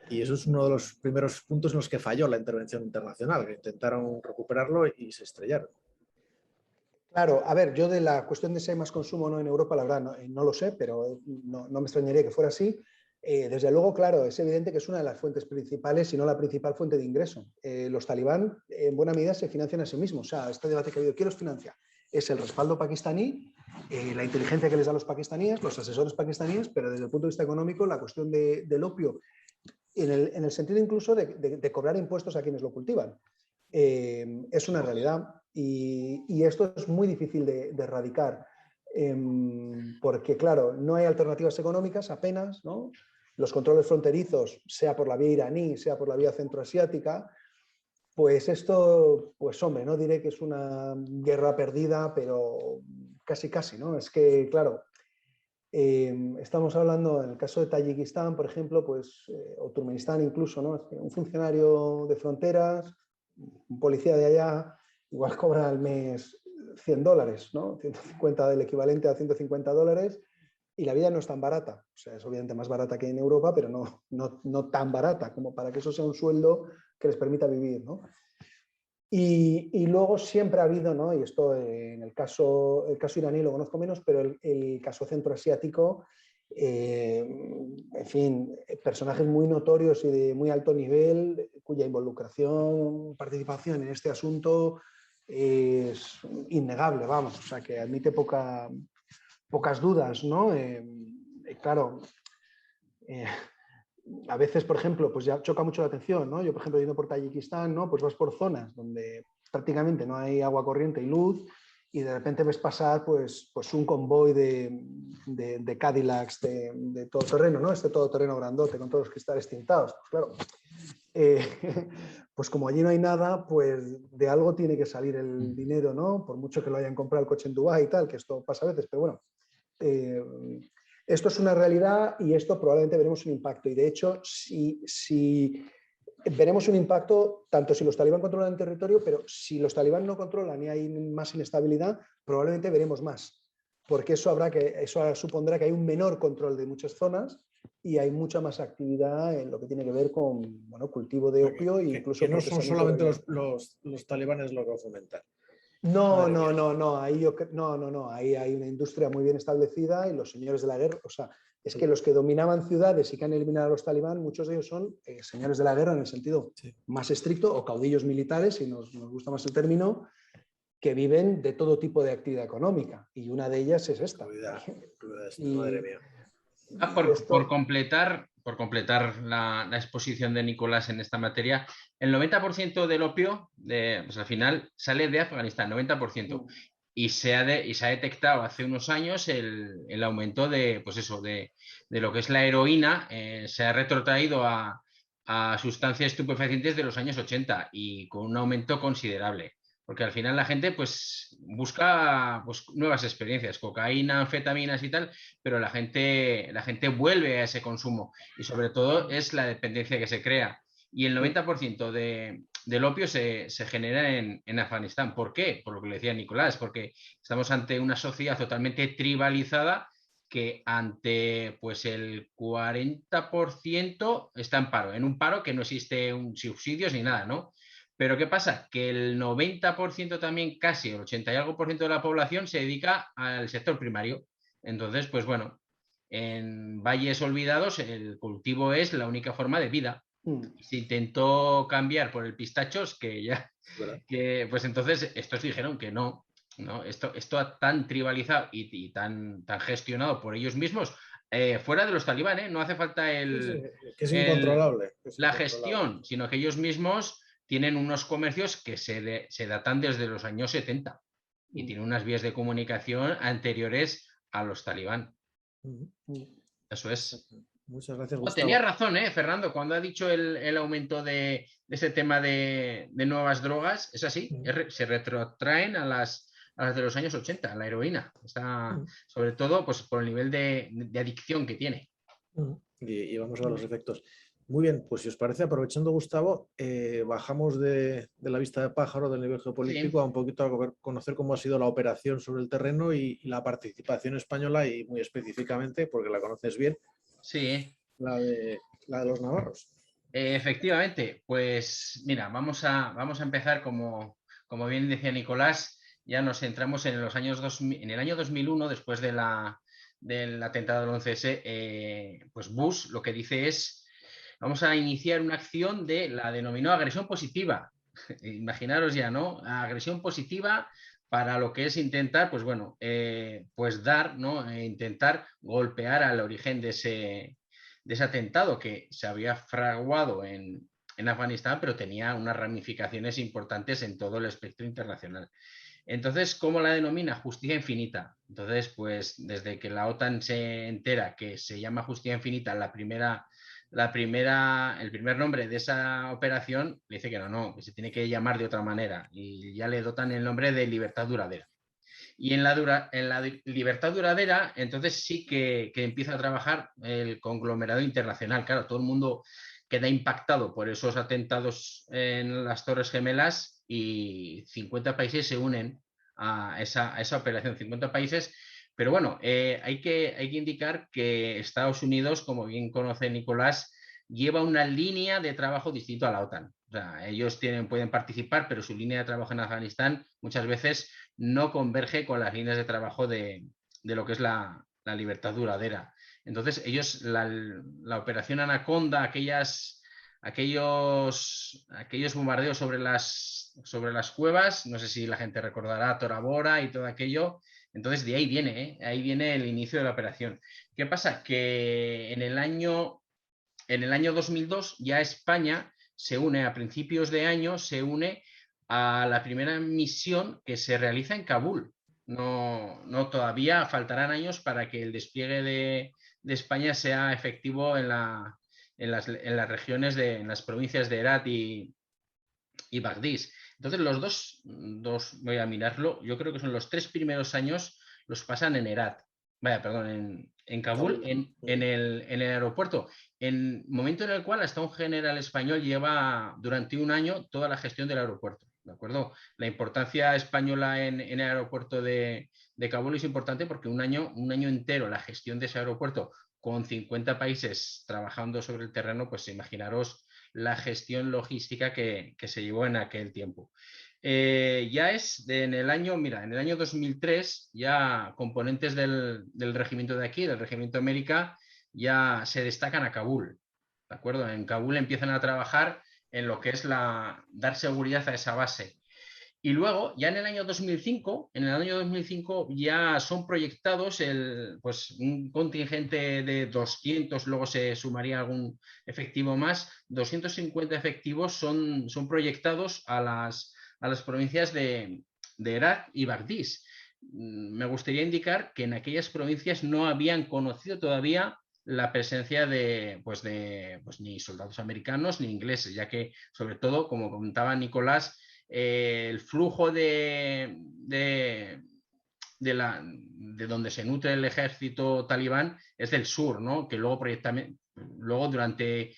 Y eso es uno de los primeros puntos en los que falló la intervención internacional, que intentaron recuperarlo y se estrellaron. Claro, a ver, yo de la cuestión de si hay más consumo o no en Europa, la verdad, no lo sé, pero no me extrañaría que fuera así. Desde luego, claro, es evidente que es una de las fuentes principales, si no la principal fuente de ingreso. Los talibán, en buena medida, se financian a sí mismos. O sea, este debate que ha habido, ¿quién los financia? Es el respaldo pakistaní, la inteligencia que les dan los pakistaníes, los asesores pakistaníes, pero desde el punto de vista económico, la cuestión del opio, en el sentido incluso de cobrar impuestos a quienes lo cultivan, es una realidad. Y esto es muy difícil de erradicar, porque, claro, no hay alternativas económicas apenas, ¿no? Los controles fronterizos, sea por la vía iraní, sea por la vía centroasiática, pues esto, pues hombre, no diré que es una guerra perdida, pero casi, ¿no? Es que, claro, estamos hablando en el caso de Tayikistán, por ejemplo, pues, o Turkmenistán incluso, ¿no? Es que un funcionario de fronteras, un policía de allá, igual cobra al mes $100, ¿no? 150 del equivalente a $150, y la vida no es tan barata. O sea, es obviamente más barata que en Europa, pero no tan barata como para que eso sea un sueldo que les permita vivir, ¿no? Y luego siempre ha habido, ¿no? Y esto en el caso iraní lo conozco menos, pero el caso centroasiático, en fin, personajes muy notorios y de muy alto nivel, cuya involucración, participación en este asunto es innegable, vamos, o sea, que admite pocas dudas, ¿no? Claro, a veces, por ejemplo, pues ya choca mucho la atención, ¿no? Yo, por ejemplo, yendo por Tayikistán, ¿no? Pues vas por zonas donde prácticamente no hay agua corriente y luz, y de repente ves pasar pues un convoy de Cadillacs de todoterreno, ¿no? Este todoterreno grandote con todos los cristales tintados. Pues claro, pues como allí no hay nada, pues de algo tiene que salir el dinero, ¿no? Por mucho que lo hayan comprado el coche en Dubái y tal, que esto pasa a veces, pero bueno. Esto es una realidad y esto probablemente veremos un impacto. Y de hecho, si veremos un impacto tanto si los talibán controlan el territorio, pero si los talibán no controlan y hay más inestabilidad, probablemente veremos más. Porque eso supondrá que hay un menor control de muchas zonas y hay mucha más actividad en lo que tiene que ver con, bueno, cultivo de opio e incluso que no son solamente de los talibanes los que fomentan. No, ahí hay una industria muy bien establecida y los señores de la guerra, o sea, es que los que dominaban ciudades y que han eliminado a los talibán, muchos de ellos son señores de la guerra en el sentido más estricto, o caudillos militares, si nos gusta más el término, que viven de todo tipo de actividad económica, y una de ellas es esta. Madre mía. Por completar la exposición de Nicolás en esta materia, el 90% del opio, pues al final, sale de Afganistán, 90%. Y se ha detectado hace unos años el aumento pues eso, de lo que es la heroína, se ha retrotraído a sustancias estupefacientes de los años 80 y con un aumento considerable. Porque al final la gente pues busca pues, nuevas experiencias, cocaína, anfetaminas y tal, pero la gente vuelve a ese consumo y sobre todo es la dependencia que se crea. Y el 90% del opio se genera en Afganistán. ¿Por qué? Por lo que le decía Nicolás, porque estamos ante una sociedad totalmente tribalizada que ante pues el 40% está en paro, en un paro que no existe un subsidios ni nada, ¿no? Pero ¿qué pasa? Que el 90% también, casi el 80 y algo por ciento de la población se dedica al sector primario. Entonces, pues bueno, en valles olvidados el cultivo es la única forma de vida. Se intentó cambiar por el pistachos, que pues entonces estos dijeron que no, esto tan tribalizado y tan gestionado por ellos mismos, fuera de los talibanes, no hace falta que es incontrolable. La gestión, sino que ellos mismos tienen unos comercios que se datan desde los años 70 y tienen unas vías de comunicación anteriores a los talibán. Eso es. Muchas gracias, Gustavo. Tenía razón, Fernando, cuando ha dicho el aumento de ese tema de nuevas drogas. Es así, se retrotraen a las de los años 80, la heroína. Está, sobre todo pues, por el nivel de adicción que tiene. Y vamos a ver los efectos. Muy bien, pues si os parece, aprovechando, Gustavo, bajamos de la vista de pájaro del nivel geopolítico a un poquito a conocer cómo ha sido la operación sobre el terreno y la participación española y muy específicamente, porque la conoces bien, Sí, la de los navarros. efectivamente. Pues mira, vamos a empezar como bien decía Nicolás, ya nos centramos en los años 2000, en el año 2001, después del atentado del 11S, pues Bush lo que dice es, vamos a iniciar una acción de la denominó agresión positiva. Imaginaros ya, ¿no? Agresión positiva para lo que es intentar, pues bueno, pues dar, ¿no? Intentar golpear al origen de ese atentado que se había fraguado en Afganistán, pero tenía unas ramificaciones importantes en todo el espectro internacional. Entonces, ¿cómo la denomina? Justicia infinita. Entonces, pues desde que la OTAN se entera que se llama justicia infinita, el primer nombre de esa operación, le dice que no, que se tiene que llamar de otra manera y ya le dotan el nombre de libertad duradera. Y en la libertad duradera, entonces sí que empieza a trabajar el conglomerado internacional. Claro, todo el mundo queda impactado por esos atentados en las Torres Gemelas y 50 países se unen a esa operación, 50 países. Pero bueno, hay que indicar que Estados Unidos, como bien conoce Nicolás, lleva una línea de trabajo distinto a la OTAN. O sea, ellos pueden participar, pero su línea de trabajo en Afganistán muchas veces no converge con las líneas de trabajo de lo que es la libertad duradera. Entonces, ellos, la operación Anaconda, aquellos bombardeos sobre las cuevas, no sé si la gente recordará Tora Bora y todo aquello, entonces de ahí viene el inicio de la operación. ¿Qué pasa? Que en el año 2002 ya España se une, a principios de año, se une a la primera misión que se realiza en Kabul. No todavía faltarán años para que el despliegue de España sea efectivo en las regiones, en las provincias de Herat y Bagdís. Entonces, los dos, voy a mirarlo, yo creo que son los 3 primeros años, los pasan en Herat. Vaya, perdón, en Kabul, en el aeropuerto. En momento en el cual hasta un general español lleva durante un año toda la gestión del aeropuerto. ¿De acuerdo? La importancia española en el aeropuerto de Kabul es importante porque un año entero la gestión de ese aeropuerto con 50 países trabajando sobre el terreno, pues imaginaros la gestión logística que se llevó en aquel tiempo. Ya en el año 2003, ya componentes del regimiento de aquí, del regimiento América, ya se destacan a Kabul. ¿De acuerdo? En Kabul empiezan a trabajar en lo que es dar seguridad a esa base. Y luego, ya en el año 2005, ya son proyectados pues, un contingente de 200, luego se sumaría algún efectivo más, 250 efectivos son proyectados a las provincias de Herat y Bagdís. Me gustaría indicar que en aquellas provincias no habían conocido todavía la presencia pues ni soldados americanos ni ingleses, ya que, sobre todo, como comentaba Nicolás, el flujo de donde se nutre el ejército talibán es del sur, ¿no? Que luego durante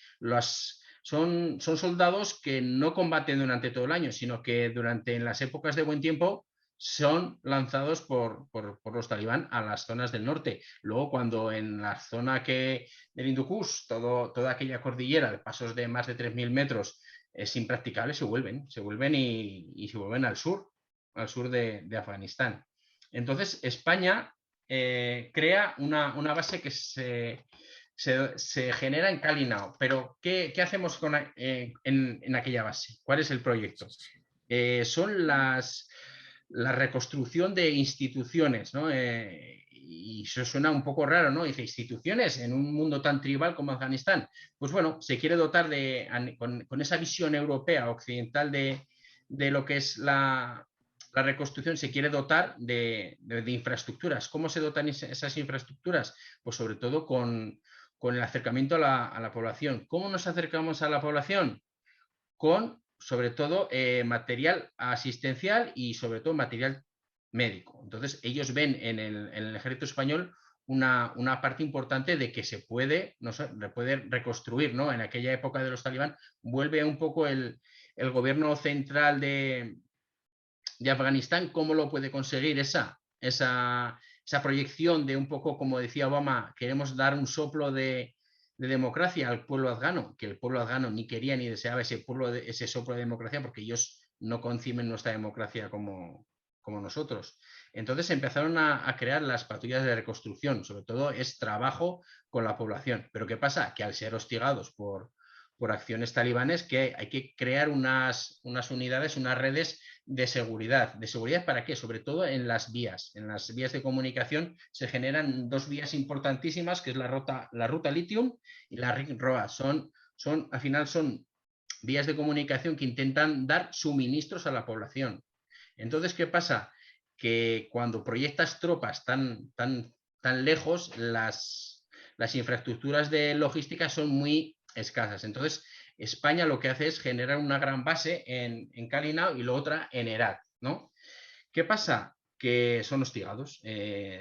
son soldados que no combaten durante todo el año, sino que en las épocas de buen tiempo son lanzados por los talibán a las zonas del norte. Luego, cuando en la zona del Hindu Kush, toda aquella cordillera de pasos de más de 3.000 metros es impracticable, se vuelven y se vuelven al sur de Afganistán. Entonces, España crea una base que se genera en Kalinao. Pero, ¿qué hacemos en aquella base? ¿Cuál es el proyecto? Son la reconstrucción de instituciones, ¿no? Y eso suena un poco raro, ¿no? Dice, instituciones en un mundo tan tribal como Afganistán. Pues bueno, se quiere dotar con esa visión europea, occidental de lo que es la reconstrucción, se quiere dotar de infraestructuras. ¿Cómo se dotan esas infraestructuras? Pues sobre todo con el acercamiento a la población. ¿Cómo nos acercamos a la población? Con, sobre todo, material asistencial y, sobre todo, material médico. Entonces, ellos ven en el ejército español una parte importante de que se puede, no sé, puede reconstruir, ¿no? En aquella época de los talibán vuelve un poco el gobierno central de Afganistán, ¿cómo lo puede conseguir esa proyección de un poco, como decía Obama, queremos dar un soplo de democracia al pueblo afgano, que el pueblo afgano ni quería ni deseaba ese soplo de democracia porque ellos no conciben nuestra democracia como nosotros. Entonces empezaron a crear las patrullas de reconstrucción, sobre todo es trabajo con la población. Pero ¿qué pasa? Que al ser hostigados por acciones talibanes, que hay que crear unas unidades, unas redes de seguridad. ¿De seguridad para qué? Sobre todo en las vías. En las vías de comunicación se generan dos vías importantísimas, que es la ruta Lithium y la Ring Road. Al final son vías de comunicación que intentan dar suministros a la población. Entonces, ¿qué pasa? Que cuando proyectas tropas tan lejos, las infraestructuras de logística son muy escasas. Entonces, España lo que hace es generar una gran base en Calinao y la otra en Herat, ¿no? ¿Qué pasa? Que son hostigados.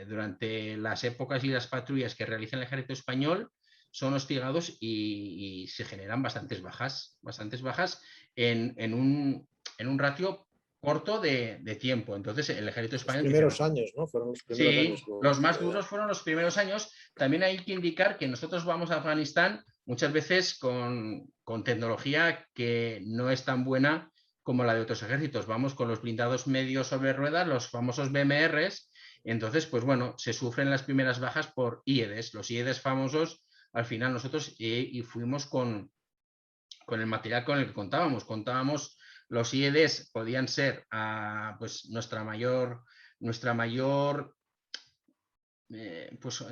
Durante las épocas y las patrullas que realiza el ejército español, son hostigados y se generan bastantes bajas en un ratio corto de tiempo. Entonces, el ejército español... Los primeros años, ¿no? Fueron los primeros años. Los más duros fueron los primeros años. También hay que indicar que nosotros vamos a Afganistán muchas veces con tecnología que no es tan buena como la de otros ejércitos. Vamos con los blindados medios sobre ruedas, los famosos BMRs. Entonces, pues bueno, se sufren las primeras bajas por IEDs. Los IEDs famosos, al final nosotros y fuimos con el material con el que contábamos. Los IEDs podían ser pues nuestra mayor pues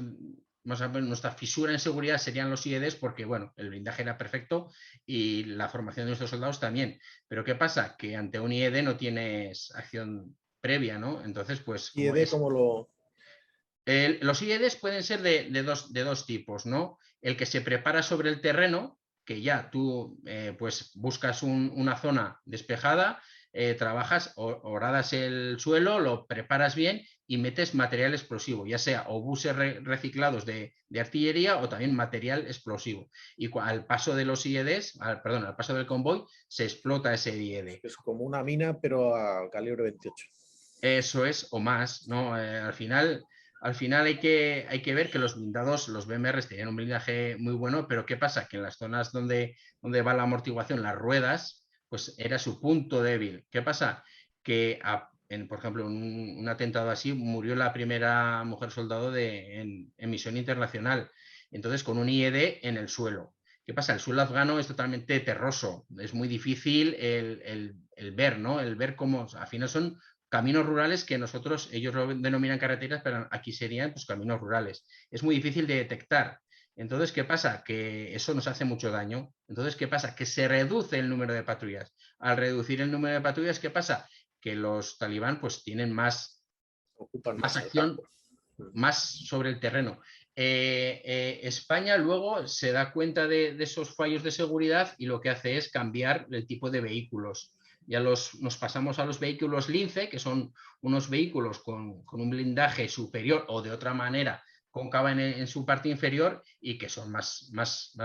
más o menos nuestra fisura en seguridad serían los IEDs porque, bueno, el blindaje era perfecto y la formación de nuestros soldados también. Pero ¿qué pasa? Que ante un IED no tienes acción previa, ¿no? Entonces, pues... ¿IED cómo lo...? Los IEDs pueden ser de dos tipos, ¿no? El que se prepara sobre el terreno, que ya tú pues buscas una zona despejada, trabajas, horadas el suelo, lo preparas bien y metes material explosivo, ya sea obuses reciclados de artillería o también material explosivo. Y al paso de los IEDs, al paso del convoy, se explota ese IED. Es como una mina, pero a calibre 28. Eso es, o más, ¿no? Al final hay que ver que los blindados, los BMRs tenían un blindaje muy bueno, pero ¿qué pasa? Que en las zonas donde va la amortiguación, las ruedas, pues era su punto débil. ¿Qué pasa? Que, por ejemplo, en un atentado así murió la primera mujer soldado en misión internacional. Entonces, con un IED en el suelo. ¿Qué pasa? El suelo afgano es totalmente terroso. Es muy difícil el ver, ¿no? El ver cómo, al final son caminos rurales que ellos lo denominan carreteras, pero aquí serían pues, caminos rurales. Es muy difícil de detectar. Entonces, ¿qué pasa? Que eso nos hace mucho daño. Entonces, ¿qué pasa? Que se reduce el número de patrullas. Al reducir el número de patrullas, ¿qué pasa? Que los talibán pues tienen ocupan más acción, más sobre el terreno. España luego se da cuenta de esos fallos de seguridad y lo que hace es cambiar el tipo de vehículos. Ya nos pasamos a los vehículos Lince, que son unos vehículos con un blindaje superior o de otra manera cóncava en su parte inferior y que son más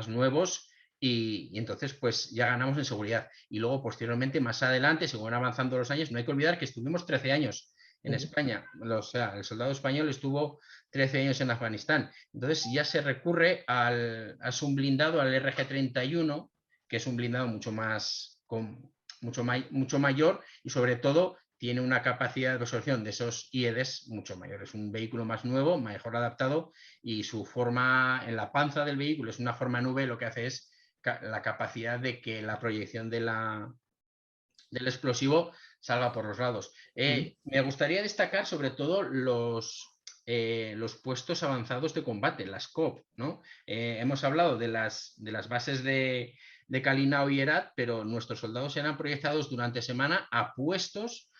nuevos y entonces pues ya ganamos en seguridad. Y luego posteriormente, más adelante, según avanzando los años, no hay que olvidar que estuvimos 13 años en España. O sea, el soldado español estuvo 13 años en Afganistán. Entonces ya se recurre al blindado, al RG-31, que es un blindado mucho mayor y sobre todo tiene una capacidad de absorción de esos IEDs mucho mayor. Es un vehículo más nuevo, mejor adaptado y su forma en la panza del vehículo es una forma nube, lo que hace es la capacidad de que la proyección del explosivo salga por los lados. Me gustaría destacar sobre todo los puestos avanzados de combate, las COP, ¿no? Hemos hablado de las bases de Calinao y Herat, pero nuestros soldados serán proyectados durante semana a puestos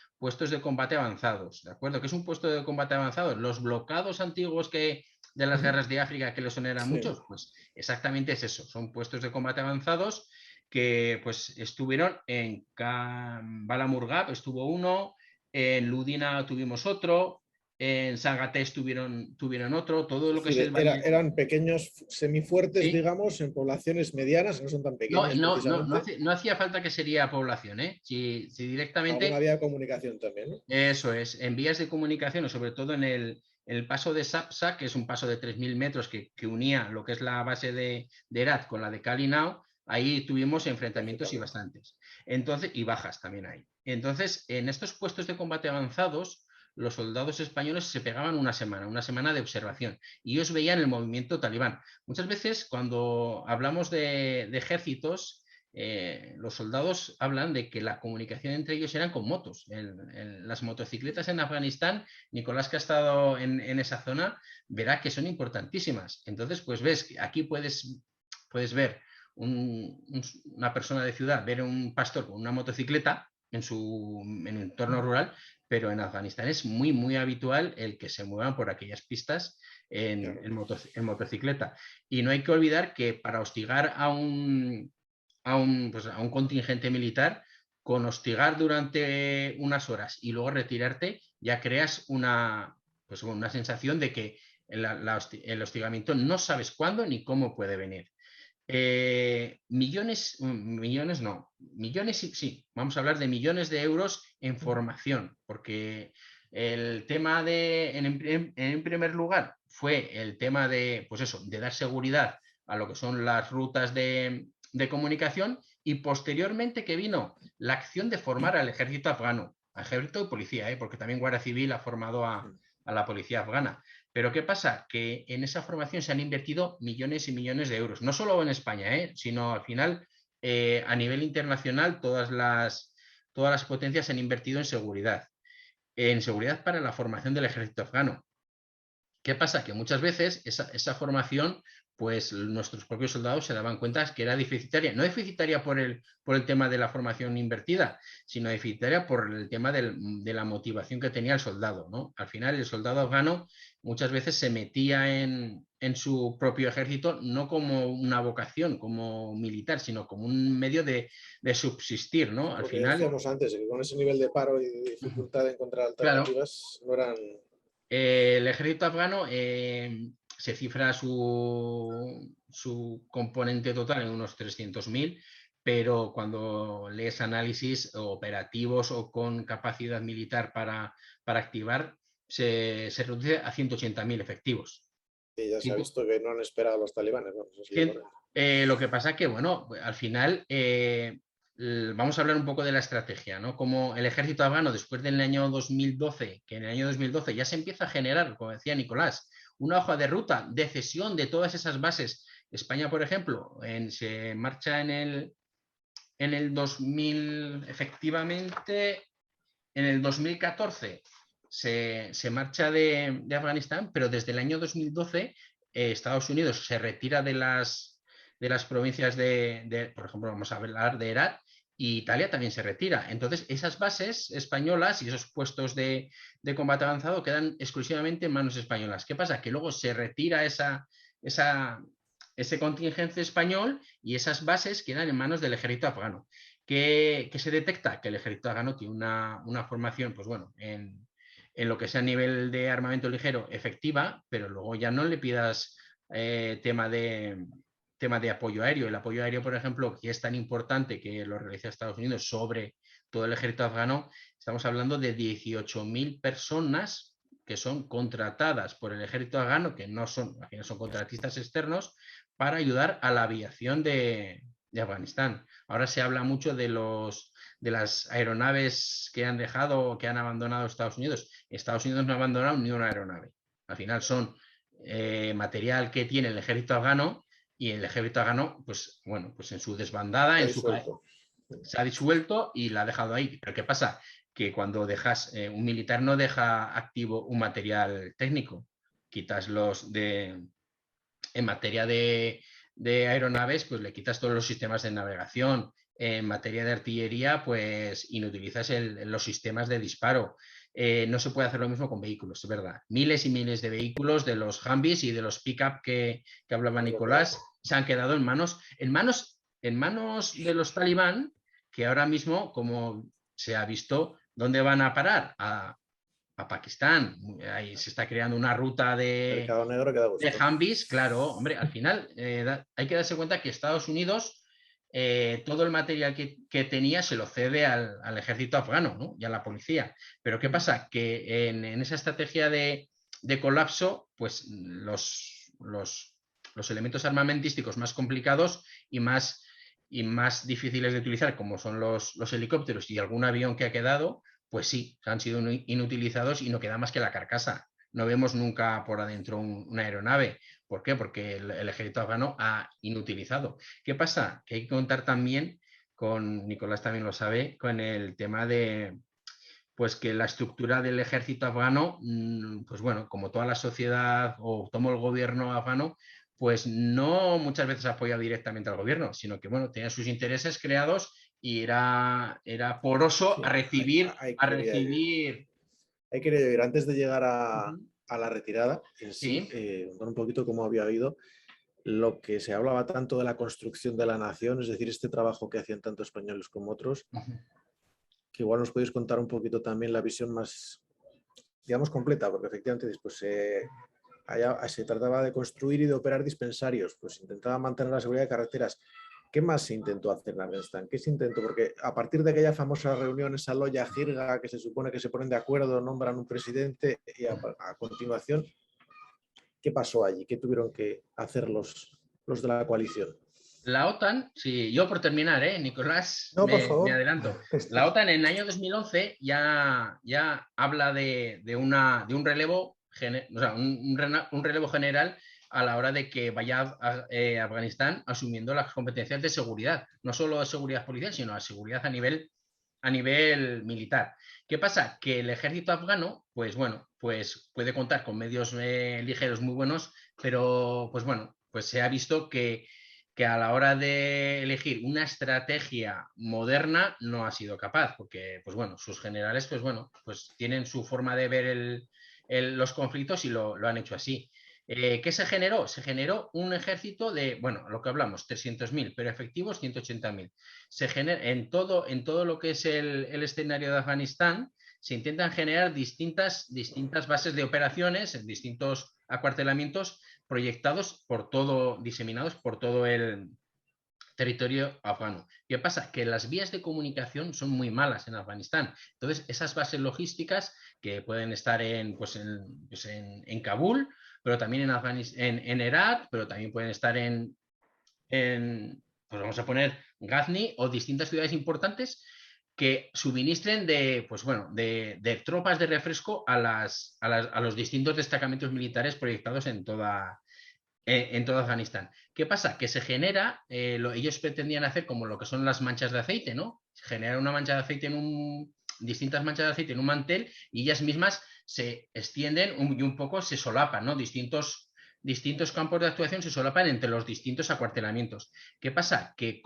de combate avanzados, ¿de acuerdo? ¿Qué es un puesto de combate avanzado? Los bloquedos antiguos de las guerras de África que les sonaran muchos, pues exactamente es eso, son puestos de combate avanzados que pues estuvieron en Bala Murghab, estuvo uno, en Ludina tuvimos otro, en Sagatés tuvieron otro, todo lo que es el eran pequeños semifuertes, ¿sí? digamos, en poblaciones medianas, que no son tan pequeñas precisamente. No hacía falta que sería población, ¿eh? Si Alguna directamente, vía de comunicación también, ¿no? eso es, en vías de comunicación, o sobre todo en el paso de Sapsa, que es un paso de 3.000 metros que unía lo que es la base de Herat con la de Calinao, ahí tuvimos enfrentamientos y bastantes. Entonces, y bajas también hay. Entonces, en estos puestos de combate avanzados, los soldados españoles se pegaban una semana de observación, y ellos veían el movimiento talibán. Muchas veces, cuando hablamos de ejércitos, los soldados hablan de que la comunicación entre ellos eran con motos. Las motocicletas en Afganistán, Nicolás, que ha estado en esa zona, verá que son importantísimas. Entonces, pues ves, aquí puedes ver una persona de ciudad, ver un pastor con una motocicleta en el entorno rural, pero en Afganistán es muy, muy habitual el que se muevan por aquellas pistas en motocicleta. Y no hay que olvidar que para hostigar a un contingente militar, con hostigar durante unas horas y luego retirarte, ya creas una sensación de que el hostigamiento no sabes cuándo ni cómo puede venir. Millones no, millones sí, vamos a hablar de millones de euros en formación, porque el tema en primer lugar, fue el tema de, pues eso, de dar seguridad a lo que son las rutas de comunicación, y posteriormente que vino la acción de formar al ejército afgano, al ejército de policía, porque también Guardia Civil ha formado a la policía afgana. Pero ¿qué pasa? Que en esa formación se han invertido millones y millones de euros, no solo en España, sino al final a nivel internacional todas las potencias han invertido en seguridad para la formación del ejército afgano. ¿Qué pasa? Que muchas veces esa formación, pues nuestros propios soldados se daban cuenta que era deficitaria. No deficitaria por el tema de la formación invertida, sino deficitaria por el tema de la motivación que tenía el soldado, ¿no? Al final, el soldado afgano muchas veces se metía en su propio ejército no como una vocación, como militar, sino como un medio de subsistir, ¿no? Al Lo que final... decíamos antes, que con ese nivel de paro y de dificultad de encontrar Claro, alternativas, no eran... el ejército afgano se cifra su componente total en unos 300.000, pero cuando lees análisis operativos o con capacidad militar para activar, se reduce a 180.000 efectivos. Y ya se ha visto que no han esperado a los talibanes, ¿no? Eso sí, lo que pasa que, bueno, al final vamos a hablar un poco de la estrategia, ¿no? Como el ejército afgano, después del año 2012, que en el año 2012 ya se empieza a generar, como decía Nicolás, una hoja de ruta de cesión de todas esas bases. España, por ejemplo, se marcha en el 2000, efectivamente, en el 2014 se marcha de Afganistán, pero desde el año 2012 Estados Unidos se retira de las provincias por ejemplo, vamos a hablar de Herat, y Italia también se retira. Entonces, esas bases españolas y esos puestos de combate avanzado quedan exclusivamente en manos españolas. ¿Qué pasa? Que luego se retira ese contingente español y esas bases quedan en manos del ejército afgano. ¿Qué se detecta? Que el ejército afgano tiene una formación, pues bueno, en lo que sea a nivel de armamento ligero efectiva, pero luego ya no le pidas tema de apoyo aéreo. El apoyo aéreo, por ejemplo, que es tan importante que lo realiza Estados Unidos sobre todo el ejército afgano, estamos hablando de 18.000 personas que son contratadas por el ejército afgano, que no son contratistas externos, para ayudar a la aviación de Afganistán. Ahora se habla mucho de las aeronaves que han dejado, que han abandonado Estados Unidos. Estados Unidos no ha abandonado ni una aeronave. Al final son material que tiene el ejército afgano, y el ejército afgano, pues bueno, pues en su desbandada, se ha disuelto y la ha dejado ahí. Pero ¿qué pasa? Que cuando dejas, un militar no deja activo un material técnico. Quitas en materia de aeronaves, pues le quitas todos los sistemas de navegación. En materia de artillería, pues inutilizas los sistemas de disparo. No se puede hacer lo mismo con vehículos, es verdad. Miles y miles de vehículos, de los Humvees y de los pick-up que hablaba Nicolás, se han quedado en manos de los talibán, que ahora mismo, como se ha visto, ¿dónde van a parar? a Pakistán. Ahí se está creando una ruta de negro que da gusto. Humvees, claro, hombre, al final hay que darse cuenta que Estados Unidos todo el material que tenía se lo cede al ejército afgano, ¿no? Y a la policía. Pero ¿qué pasa? Que en esa estrategia de colapso, pues los elementos armamentísticos más complicados y más difíciles de utilizar, como son los helicópteros y algún avión que ha quedado, pues sí, han sido inutilizados y no queda más que la carcasa. No vemos nunca por adentro una aeronave. ¿Por qué? Porque el ejército afgano ha inutilizado. ¿Qué pasa? Que hay que contar también con, Nicolás también lo sabe, con el tema de, pues que la estructura del ejército afgano, pues bueno, como toda la sociedad o todo el gobierno afgano, pues no muchas veces apoya directamente al gobierno, sino que bueno, tenía sus intereses creados y era poroso a recibir, Hay que ir antes de llegar a la retirada en sí, contar un poquito cómo había habido lo que se hablaba tanto de la construcción de la nación, es decir, este trabajo que hacían tanto españoles como otros, que igual nos podéis contar un poquito también la visión más, digamos, completa, porque efectivamente después se trataba de construir y de operar dispensarios, pues intentaba mantener la seguridad de carreteras. ¿Qué más se intentó hacer en Afganistán? ¿Qué se intentó? Porque a partir de aquella famosa reunión, esa loya jirga, que se supone que se ponen de acuerdo, nombran un presidente y a continuación, ¿qué pasó allí? ¿Qué tuvieron que hacer los de la coalición? La OTAN, sí, yo por terminar, Nicolás, no, por me favor. adelanto. La OTAN en el año 2011 ya habla de un relevo, o sea, un relevo general a la hora de que vaya a Afganistán asumiendo las competencias de seguridad, no solo de seguridad policial, sino de seguridad a nivel militar. ¿Qué pasa? Que el ejército afgano, pues bueno, pues puede contar con medios ligeros muy buenos, pero pues bueno, pues se ha visto que a la hora de elegir una estrategia moderna no ha sido capaz, porque, pues bueno, sus generales, pues bueno, pues tienen su forma de ver los conflictos y lo han hecho así. ¿Qué se generó? Se generó un ejército de, bueno, lo que hablamos, 300.000, pero efectivos 180.000. Se genera en todo lo que es el escenario de Afganistán, se intentan generar distintas bases de operaciones, distintos acuartelamientos proyectados por todo, diseminados por todo el territorio afgano. ¿Qué pasa? Que las vías de comunicación son muy malas en Afganistán. Entonces, esas bases logísticas que pueden estar en Kabul, pero también en Herat, pero también pueden estar pues vamos a poner Ghazni o distintas ciudades importantes que suministren de tropas de refresco a los distintos destacamentos militares proyectados en toda Afganistán. ¿Qué pasa? Que se genera, ellos pretendían hacer como lo que son las manchas de aceite, ¿no? Se genera una mancha de aceite distintas manchas de aceite en un mantel y ellas mismas se extienden y un poco se solapan, ¿no? Distintos campos de actuación se solapan entre los distintos acuartelamientos. ¿Qué pasa? Que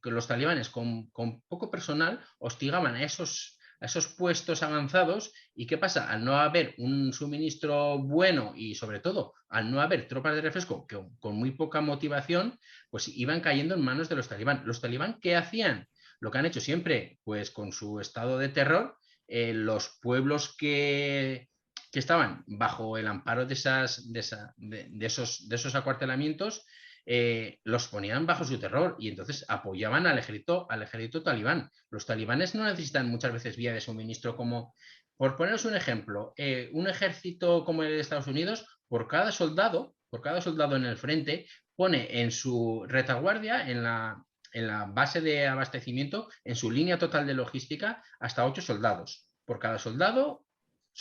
que los talibanes con poco personal hostigaban a esos puestos avanzados. ¿Y qué pasa? Al no haber un suministro bueno y sobre todo al no haber tropas de refresco que con muy poca motivación, pues iban cayendo en manos de los talibán. ¿Los talibán qué hacían? Lo que han hecho siempre, pues con su estado de terror, los pueblos que estaban bajo el amparo de esos acuartelamientos, los ponían bajo su terror y entonces apoyaban al ejército talibán. Los talibanes no necesitan muchas veces vía de suministro como, por poneros un ejemplo, un ejército como el de Estados Unidos, por cada soldado en el frente, pone en su retaguardia, en la base de abastecimiento, en su línea total de logística, hasta 8 soldados. Por cada soldado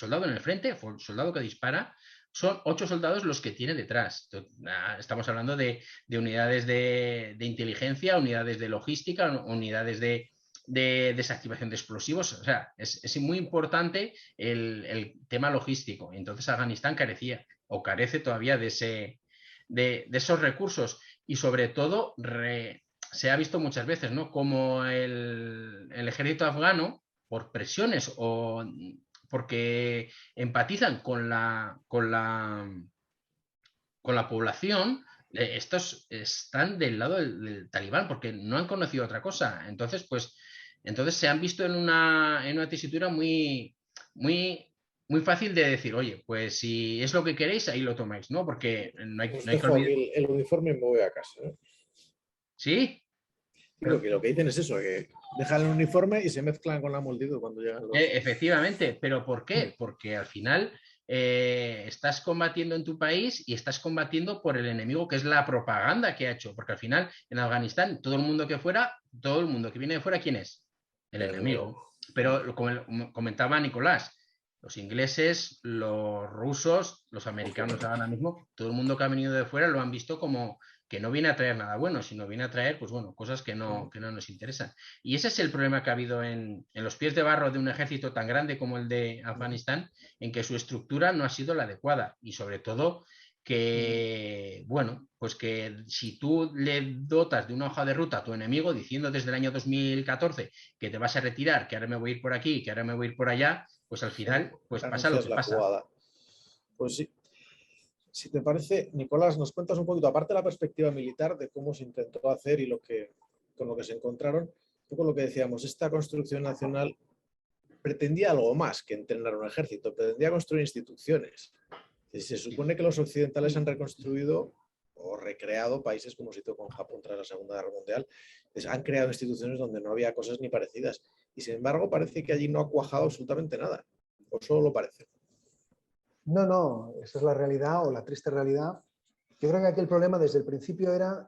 en el frente, soldado que dispara, son 8 soldados los que tiene detrás. Estamos hablando de unidades de inteligencia, unidades de logística, unidades de desactivación de explosivos. O sea, es muy importante el tema logístico. Entonces Afganistán carecía o carece todavía de esos recursos y sobre todo se ha visto muchas veces, ¿no? Como el ejército afgano, por presiones o porque empatizan con la población, estos están del lado del talibán porque no han conocido otra cosa. Entonces se han visto en una tesitura muy, muy fácil de decir, oye, pues si es lo que queréis, ahí lo tomáis, ¿no? Porque no hay que olvidar. El uniforme y me voy a casa. ¿Sí? Digo que lo que dicen es eso, que dejan el uniforme y se mezclan con la multitud cuando llegan los... Efectivamente, pero ¿por qué? Porque al final estás combatiendo en tu país y estás combatiendo por el enemigo, que es la propaganda que ha hecho, porque al final en Afganistán todo el mundo que viene de fuera, ¿quién es? El enemigo. Pero como comentaba Nicolás, los ingleses, los rusos, los americanos ahora mismo, todo el mundo que ha venido de fuera lo han visto como que no viene a traer nada bueno, sino viene a traer, pues bueno, cosas que no nos interesan. Y ese es el problema que ha habido en los pies de barro de un ejército tan grande como el de Afganistán, en que su estructura no ha sido la adecuada y sobre todo que, bueno, pues que si tú le dotas de una hoja de ruta a tu enemigo diciendo desde el año 2014 que te vas a retirar, que ahora me voy a ir por aquí, que ahora me voy a ir por allá, pues al final pues pasa lo que pasa. Jugada. Pues sí. Si te parece, Nicolás, nos cuentas un poquito, aparte de la perspectiva militar, de cómo se intentó hacer y con lo que se encontraron, un poco lo que decíamos, esta construcción nacional pretendía algo más que entrenar un ejército, pretendía construir instituciones. Se supone que los occidentales han reconstruido o recreado países como se hizo con Japón tras la Segunda Guerra Mundial. Han creado instituciones donde no había cosas ni parecidas. Y sin embargo, parece que allí no ha cuajado absolutamente nada. ¿O solo lo parece? No, esa es la realidad o la triste realidad. Yo creo que aquí el problema desde el principio era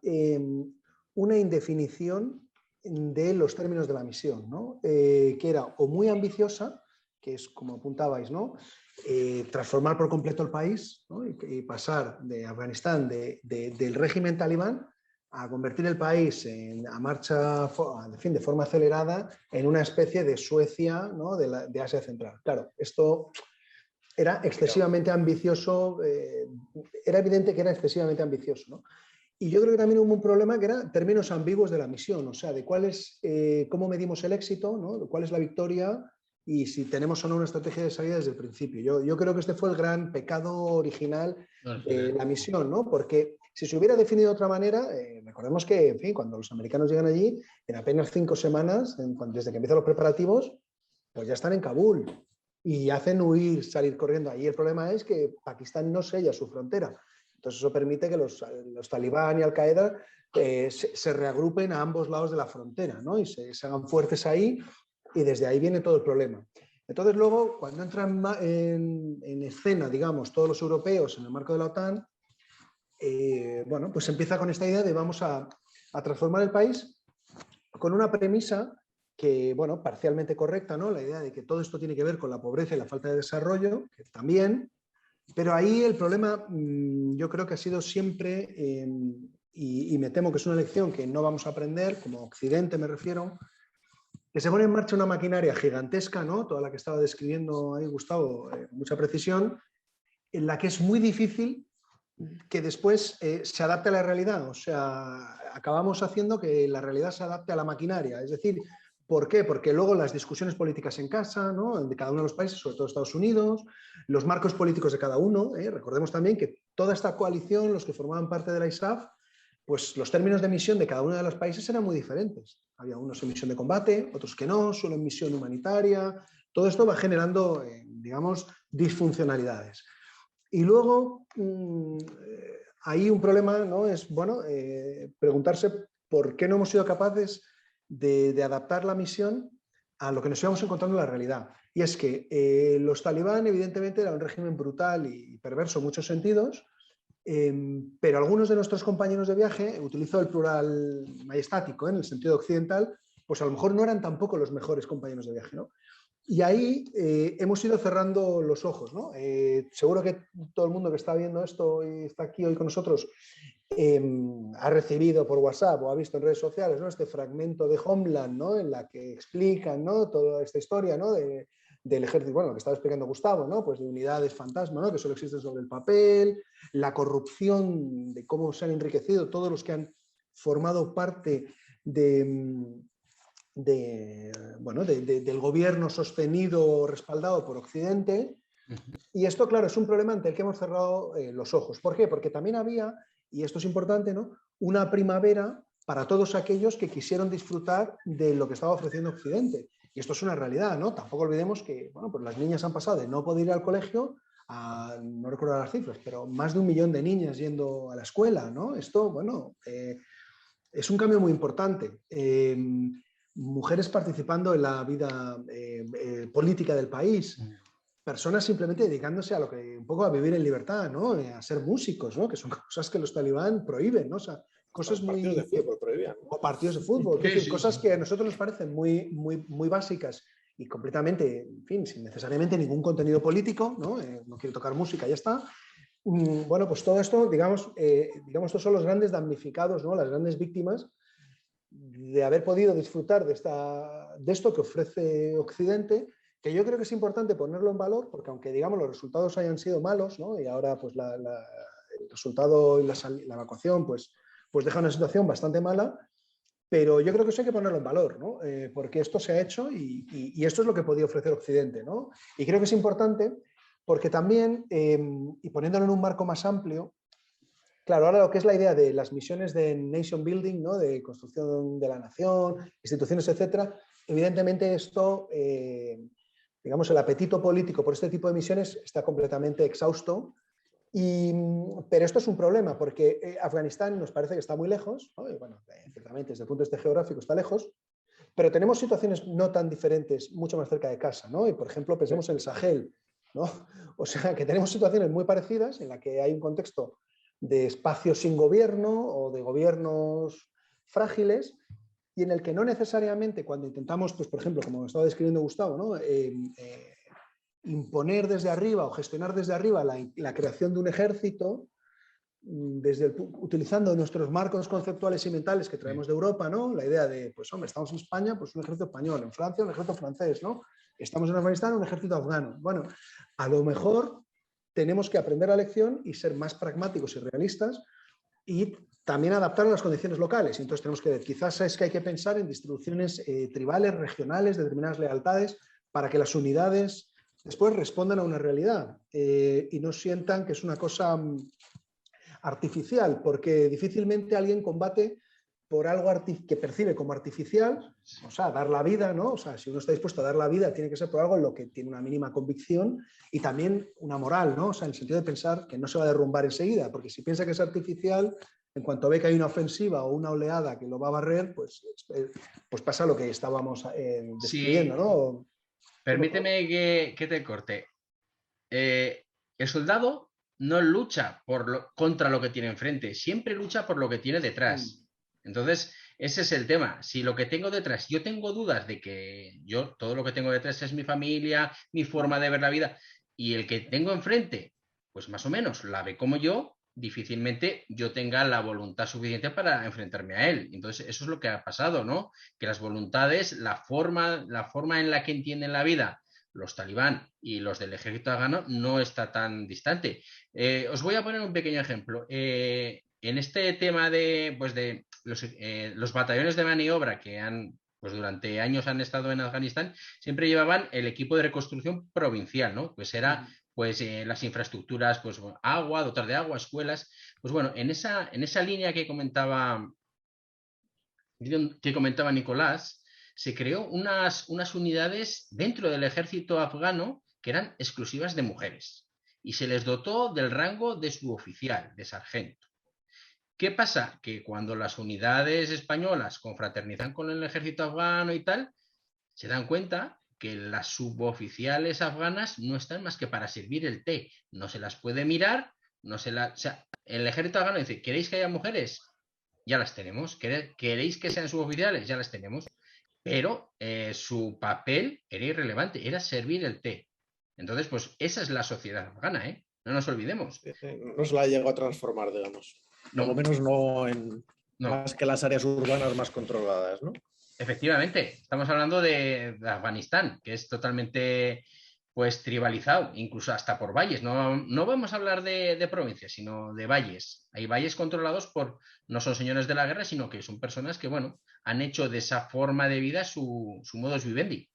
una indefinición de los términos de la misión, ¿no? Que era o muy ambiciosa, que es como apuntabais, ¿no? Transformar por completo el país, ¿no? y pasar de Afganistán, del régimen talibán, a convertir el país a marcha, en fin, de forma acelerada en una especie de Suecia, ¿no? de Asia Central. Claro, esto era excesivamente ambicioso, era evidente que era excesivamente ambicioso, ¿no? Y yo creo que también hubo un problema que era términos ambiguos de la misión, o sea, de cómo medimos el éxito, ¿no? Cuál es la victoria y si tenemos o no una estrategia de salida desde el principio. Yo creo que este fue el gran pecado original de la misión, ¿no? Porque si se hubiera definido de otra manera, recordemos que, en fin, cuando los americanos llegan allí, en apenas 5 semanas, desde que empiezan los preparativos, pues ya están en Kabul y hacen salir corriendo. Ahí el problema es que Pakistán no sella su frontera. Entonces eso permite que los talibán y Al-Qaeda se reagrupen a ambos lados de la frontera, ¿no? Y se hagan fuertes ahí y desde ahí viene todo el problema. Entonces luego, cuando entran en escena, digamos, todos los europeos en el marco de la OTAN, bueno, pues se empieza con esta idea de vamos a transformar el país con una premisa que, bueno, parcialmente correcta, ¿no? La idea de que todo esto tiene que ver con la pobreza y la falta de desarrollo, que también, pero ahí el problema yo creo que ha sido siempre, y me temo que es una lección que no vamos a aprender, como Occidente me refiero, que se pone en marcha una maquinaria gigantesca, ¿no? Toda la que estaba describiendo ahí Gustavo, con mucha precisión, en la que es muy difícil que después se adapte a la realidad. O sea, acabamos haciendo que la realidad se adapte a la maquinaria. Es decir, ¿por qué? Porque luego las discusiones políticas en casa, ¿no? De cada uno de los países, sobre todo Estados Unidos, los marcos políticos de cada uno. Recordemos también que toda esta coalición, los que formaban parte de la ISAF, pues los términos de misión de cada uno de los países eran muy diferentes. Había unos en misión de combate, otros que no, solo en misión humanitaria. Todo esto va generando, digamos, disfuncionalidades. Y luego, ahí un problema, ¿no? Es, bueno, preguntarse por qué no hemos sido capaces de adaptar la misión a lo que nos íbamos encontrando en la realidad. Y es que los talibán, evidentemente, era un régimen brutal y perverso en muchos sentidos, pero algunos de nuestros compañeros de viaje, utilizo el plural majestático, en el sentido occidental, pues a lo mejor no eran tampoco los mejores compañeros de viaje, ¿no? Y ahí hemos ido cerrando los ojos, ¿no? Seguro que todo el mundo que está viendo esto y está aquí hoy con nosotros ha recibido por WhatsApp o ha visto en redes sociales, ¿no? Este fragmento de Homeland, ¿no? En la que explican, ¿no? Toda esta historia, ¿no? Del ejército, bueno, lo que estaba explicando Gustavo, ¿no? Pues de unidades fantasma, ¿no? Que solo existen sobre el papel, la corrupción, de cómo se han enriquecido todos los que han formado parte del gobierno sostenido o respaldado por Occidente. Y esto, claro, es un problema ante el que hemos cerrado los ojos. ¿Por qué? Porque también había, y esto es importante, ¿no? Una primavera para todos aquellos que quisieron disfrutar de lo que estaba ofreciendo Occidente. Y esto es una realidad, ¿no? Tampoco olvidemos que, bueno, pues las niñas han pasado de no poder ir al colegio a, no recuerdo las cifras, pero más de 1 millón de niñas yendo a la escuela, ¿no? Esto, bueno, es un cambio muy importante. Mujeres participando en la vida política del país, personas simplemente dedicándose a lo que un poco a vivir en libertad, ¿no? A ser músicos, ¿no? Que son cosas que los talibán prohíben, ¿no? O sea, cosas muy... Partidos de fútbol prohibían, ¿no? O partidos de fútbol, es decir, cosas que a nosotros nos parecen muy básicas y completamente, en fin, sin necesariamente ningún contenido político, ¿no? No quiero tocar música, ya está. Bueno, pues todo esto, digamos, estos son los grandes damnificados, ¿no? Las grandes víctimas de haber podido disfrutar de esto que ofrece Occidente, que yo creo que es importante ponerlo en valor, porque aunque, digamos, los resultados hayan sido malos, ¿no? Y ahora, pues, el resultado y la evacuación, pues deja una situación bastante mala, pero yo creo que eso hay que ponerlo en valor, ¿no? Porque esto se ha hecho y esto es lo que podía ofrecer Occidente, ¿no? Y creo que es importante porque también, y poniéndolo en un marco más amplio, claro, ahora lo que es la idea de las misiones de nation building, ¿no? De construcción de la nación, instituciones, etcétera, evidentemente esto, digamos, el apetito político por este tipo de misiones está completamente exhausto. Pero esto es un problema porque Afganistán nos parece que está muy lejos, ¿no? Y bueno, ciertamente desde el punto de vista geográfico está lejos, pero tenemos situaciones no tan diferentes mucho más cerca de casa, ¿no? Y por ejemplo, pensemos en el Sahel, ¿no? O sea, que tenemos situaciones muy parecidas en las que hay un contexto de espacios sin gobierno o de gobiernos frágiles y en el que no necesariamente cuando intentamos, pues por ejemplo, como estaba describiendo Gustavo, ¿no? Imponer desde arriba o gestionar desde arriba la creación de un ejército, utilizando nuestros marcos conceptuales y mentales que traemos de Europa, ¿no? La idea de, pues hombre, estamos en España, pues un ejército español, en Francia un ejército francés, ¿no? Estamos en Afganistán, un ejército afgano. Bueno, a lo mejor tenemos que aprender la lección y ser más pragmáticos y realistas y también adaptar a las condiciones locales. Entonces tenemos que ver, quizás es que hay que pensar en distribuciones tribales, regionales, de determinadas lealtades, para que las unidades después respondan a una realidad y no sientan que es una cosa artificial, porque difícilmente alguien combate por algo que percibe como artificial, o sea, dar la vida, ¿no? O sea, si uno está dispuesto a dar la vida, tiene que ser por algo en lo que tiene una mínima convicción y también una moral, ¿no? O sea, en el sentido de pensar que no se va a derrumbar enseguida, porque si piensa que es artificial, en cuanto ve que hay una ofensiva o una oleada que lo va a barrer, pues pasa lo que estábamos describiendo, sí. ¿no? Permíteme que te corte. El soldado no lucha contra lo que tiene enfrente, siempre lucha por lo que tiene detrás. Entonces, ese es el tema. Si lo que tengo detrás, yo tengo dudas de que todo lo que tengo detrás es mi familia, mi forma de ver la vida, y el que tengo enfrente, pues más o menos la ve como yo, difícilmente yo tenga la voluntad suficiente para enfrentarme a él. Entonces, eso es lo que ha pasado, ¿no? Que las voluntades, la forma en la que entienden la vida los talibán y los del ejército afgano no está tan distante. Os voy a poner un pequeño ejemplo. En este tema de los batallones de maniobra que pues durante años han estado en Afganistán, siempre llevaban el equipo de reconstrucción provincial, ¿no? Pues era las infraestructuras, pues agua, dotar de agua, escuelas. Pues bueno, en esa línea que comentaba Nicolás, se creó unas unidades dentro del ejército afgano que eran exclusivas de mujeres y se les dotó del rango de suboficial, de sargento. ¿Qué pasa? Que cuando las unidades españolas confraternizan con el ejército afgano y tal, se dan cuenta que las suboficiales afganas no están más que para servir el té. No se las puede mirar, o sea, el ejército afgano dice, ¿queréis que haya mujeres? Ya las tenemos. ¿Queréis que sean suboficiales? Ya las tenemos. Pero su papel era irrelevante, era servir el té. Entonces, pues esa es la sociedad afgana, ¿eh? No nos olvidemos. No se la llegó a transformar, digamos. Por lo menos no en más que las áreas urbanas más controladas, ¿no? Efectivamente, estamos hablando de Afganistán, que es totalmente pues tribalizado, incluso hasta por valles. No vamos a hablar de provincias, sino de valles. Hay valles controlados no son señores de la guerra, sino que son personas que, bueno, han hecho de esa forma de vida su modus vivendi.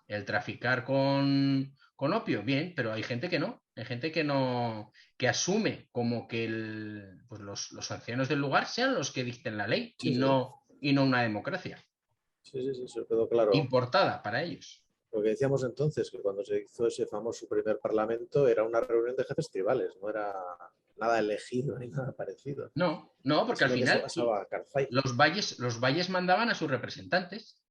El traficar con opio, bien, pero hay gente que no. Hay gente que asume como que pues los ancianos del lugar sean los que dicten la ley y no una democracia. Sí, eso quedó claro. Importada para ellos. Lo que decíamos entonces, que cuando se hizo ese famoso primer parlamento era una reunión de jefes tribales, no era nada elegido ni nada parecido. No, porque al final los valles mandaban a sus representantes.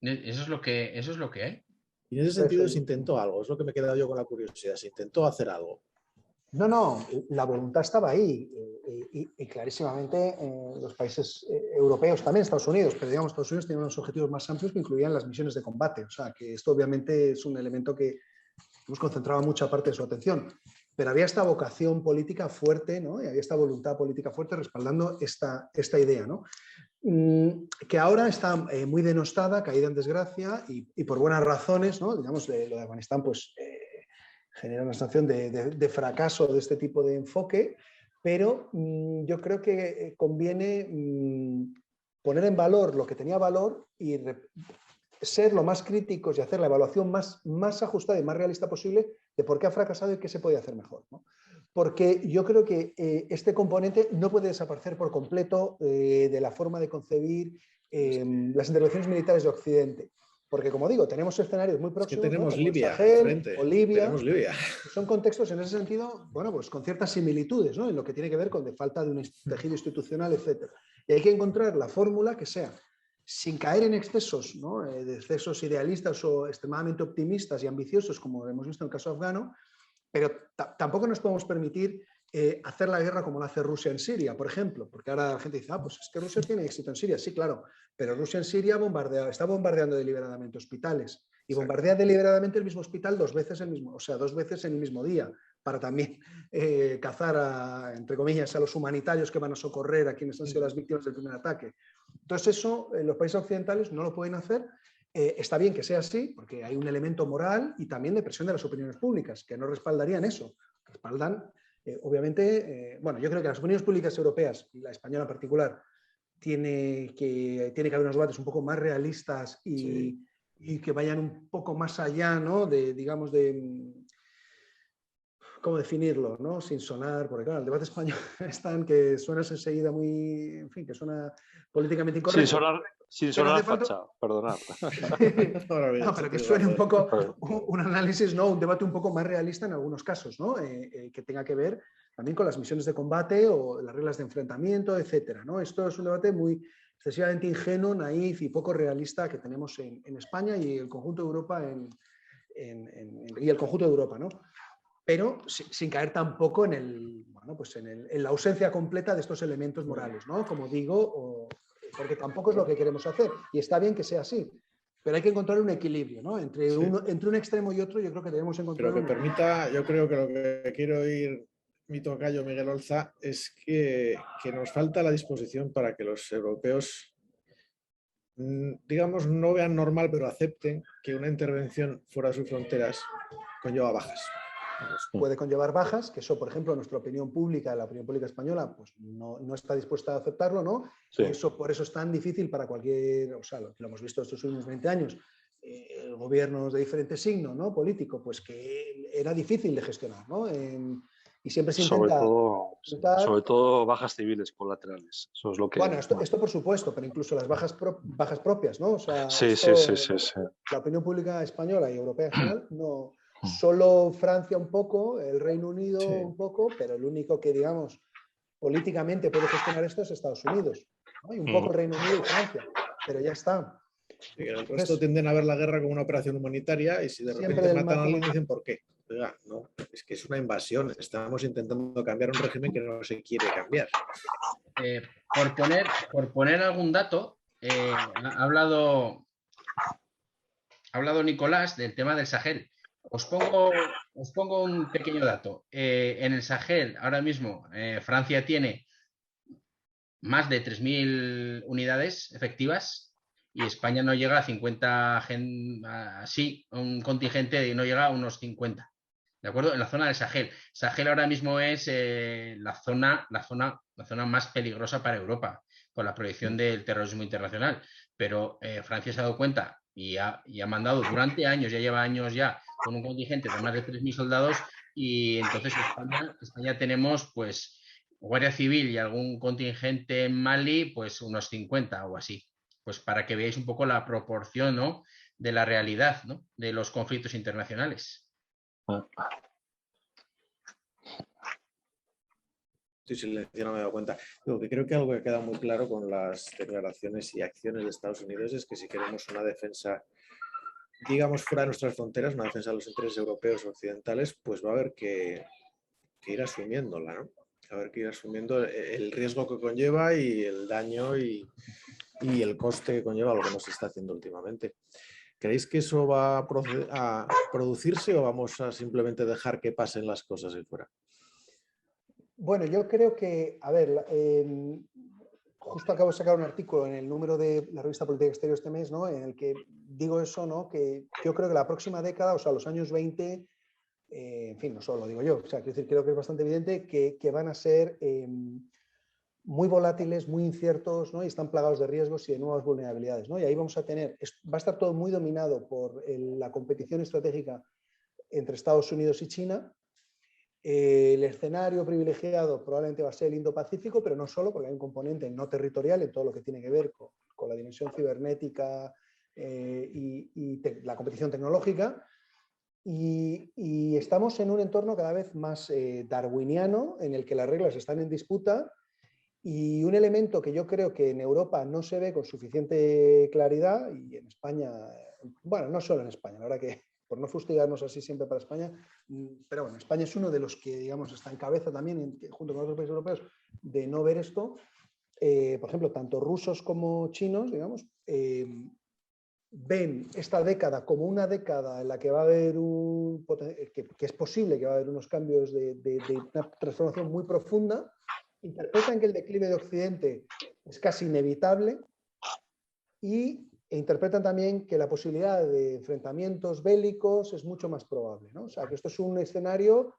Eso es lo que hay. Y en ese sentido se intentó algo, es lo que me he quedado yo con la curiosidad, se intentó hacer algo. No, la voluntad estaba ahí y clarísimamente los países europeos, también Estados Unidos, pero digamos Estados Unidos tiene unos objetivos más amplios que incluían las misiones de combate, o sea que esto obviamente es un elemento que hemos concentrado mucha parte de su atención, pero había esta vocación política fuerte, ¿no? Y había esta voluntad política fuerte respaldando esta idea, ¿no? Que ahora está muy denostada, caída en desgracia y por buenas razones, ¿no? Digamos, lo de Afganistán, pues genera una sensación de fracaso de este tipo de enfoque, pero yo creo que conviene poner en valor lo que tenía valor y ser lo más críticos y hacer la evaluación más ajustada y más realista posible de por qué ha fracasado y qué se puede hacer mejor, ¿no? Porque yo creo que este componente no puede desaparecer por completo de la forma de concebir las intervenciones militares de Occidente. Porque, como digo, tenemos escenarios muy próximos. Es que tenemos, ¿no? Libia frente. O Libia. Tenemos Libia. Son contextos en ese sentido, bueno, pues con ciertas similitudes, ¿no? En lo que tiene que ver con la falta de un tejido institucional, etc. Y hay que encontrar la fórmula que sea, sin caer en excesos, ¿no? De excesos idealistas o extremadamente optimistas y ambiciosos, como hemos visto en el caso afgano, pero tampoco nos podemos permitir hacer la guerra como la hace Rusia en Siria, por ejemplo, porque ahora la gente dice, pues es que Rusia tiene éxito en Siria. Sí, claro, pero Rusia en Siria está bombardeando deliberadamente hospitales y bombardea deliberadamente el mismo hospital dos veces en el mismo día, para también cazar, entre comillas, a los humanitarios que van a socorrer a quienes han sido las víctimas del primer ataque. Entonces eso, los países occidentales no lo pueden hacer. Está bien que sea así, porque hay un elemento moral y también de presión de las opiniones públicas, que no respaldarían eso. Respaldan, obviamente, yo creo que las opiniones públicas europeas, y la española en particular, tiene que haber unos debates un poco más realistas y que vayan un poco más allá, ¿no? ¿Cómo definirlo? ¿No? Sin sonar, porque claro, el debate español es tan que suena enseguida muy, en fin, que suena políticamente incorrecto. Sin sonar facha, perdonad. No, pero que suene un poco un análisis, ¿no? Un debate un poco más realista en algunos casos, ¿no? Que tenga que ver también con las misiones de combate o las reglas de enfrentamiento, etcétera, ¿no? Esto es un debate muy excesivamente ingenuo, naif y poco realista que tenemos en España y el conjunto de Europa y el conjunto de Europa, ¿no? Pero sin caer tampoco en la ausencia completa de estos elementos morales, ¿no? Como digo, porque tampoco es lo que queremos hacer. Y está bien que sea así, pero hay que encontrar un equilibrio, ¿no? Entre un extremo y otro, yo creo que debemos encontrar yo creo que lo que quiero oír mi tocayo Miguel Olza es que nos falta la disposición para que los europeos, digamos, no vean normal, pero acepten que una intervención fuera de sus fronteras conlleva bajas. Puede conllevar bajas, que eso, por ejemplo, nuestra opinión pública, la opinión pública española, pues no está dispuesta a aceptarlo, ¿no? Sí. Por eso es tan difícil para cualquier, o sea, lo hemos visto estos últimos 20 años, gobiernos de diferente signo, ¿no? Político, pues que era difícil de gestionar, ¿no? Y siempre se intenta... Sobre todo bajas civiles colaterales. Eso es lo que... Bueno, esto por supuesto, pero incluso las bajas propias, ¿no? O sea, sí. La opinión pública española y europea en general no... Solo Francia un poco, el Reino Unido un poco, pero el único que, digamos, políticamente puede gestionar esto es Estados Unidos, ¿no? Y un poco el Reino Unido y Francia, pero ya está. Sí, el resto tienden a ver la guerra como una operación humanitaria y si de repente matan a alguien dicen ¿por qué? Oiga, no, es que es una invasión, estamos intentando cambiar un régimen que no se quiere cambiar. Por poner algún dato, ha hablado Nicolás del tema del Sahel. Os pongo un pequeño dato. En el Sahel, ahora mismo, Francia tiene más de 3.000 unidades efectivas y España no llega a 50, un contingente y no llega a unos 50. ¿De acuerdo? En la zona del Sahel. Sahel ahora mismo es la zona más peligrosa para Europa por la proyección del terrorismo internacional. Pero Francia se ha dado cuenta y ha mandado durante años, ya lleva años ya, con un contingente de más de 3.000 soldados y entonces España tenemos pues Guardia Civil y algún contingente en Mali, pues unos 50 o así. pues para que veáis un poco la proporción, ¿no?, de la realidad, ¿no?, de los conflictos internacionales. Estoy silenciado, no me he dado cuenta. Digo, que creo que algo que queda muy claro con las declaraciones y acciones de Estados Unidos es que si queremos una defensa, digamos, fuera de nuestras fronteras, una defensa de los intereses europeos o occidentales, pues va a haber que ir asumiéndola, ¿no? A ver, que ir asumiendo el riesgo que conlleva y el daño y el coste que conlleva lo que nos está haciendo últimamente. ¿Creéis que eso va a producirse o vamos a simplemente dejar que pasen las cosas ahí fuera? Bueno, yo creo que, a ver, justo acabo de sacar un artículo en el número de la revista Política Exterior este mes, ¿no?, en el que digo eso, ¿no?, que yo creo que la próxima década, o sea, los años 20, en fin, no solo lo digo yo, o sea, quiero decir, creo que es bastante evidente que van a ser muy volátiles, muy inciertos, ¿no?, y están plagados de riesgos y de nuevas vulnerabilidades, ¿no? Y ahí vamos a tener, va a estar todo muy dominado por la competición estratégica entre Estados Unidos y China. El escenario privilegiado probablemente va a ser el Indo-Pacífico, pero no solo, porque hay un componente no territorial en todo lo que tiene que ver con la dimensión cibernética y la competición tecnológica. Y estamos en un entorno cada vez más darwiniano, en el que las reglas están en disputa, y un elemento que yo creo que en Europa no se ve con suficiente claridad, y en España, bueno, no solo en España, la verdad que por no fustigarnos así siempre para España, pero bueno, España es uno de los que, digamos, está en cabeza también, junto con otros países europeos, de no ver esto. Por ejemplo, tanto rusos como chinos, digamos, ven esta década como una década en la que va a haber que es posible que va a haber unos cambios de una transformación muy profunda, interpretan que el declive de Occidente es casi inevitable e interpretan también que la posibilidad de enfrentamientos bélicos es mucho más probable, ¿no? O sea, que esto es un escenario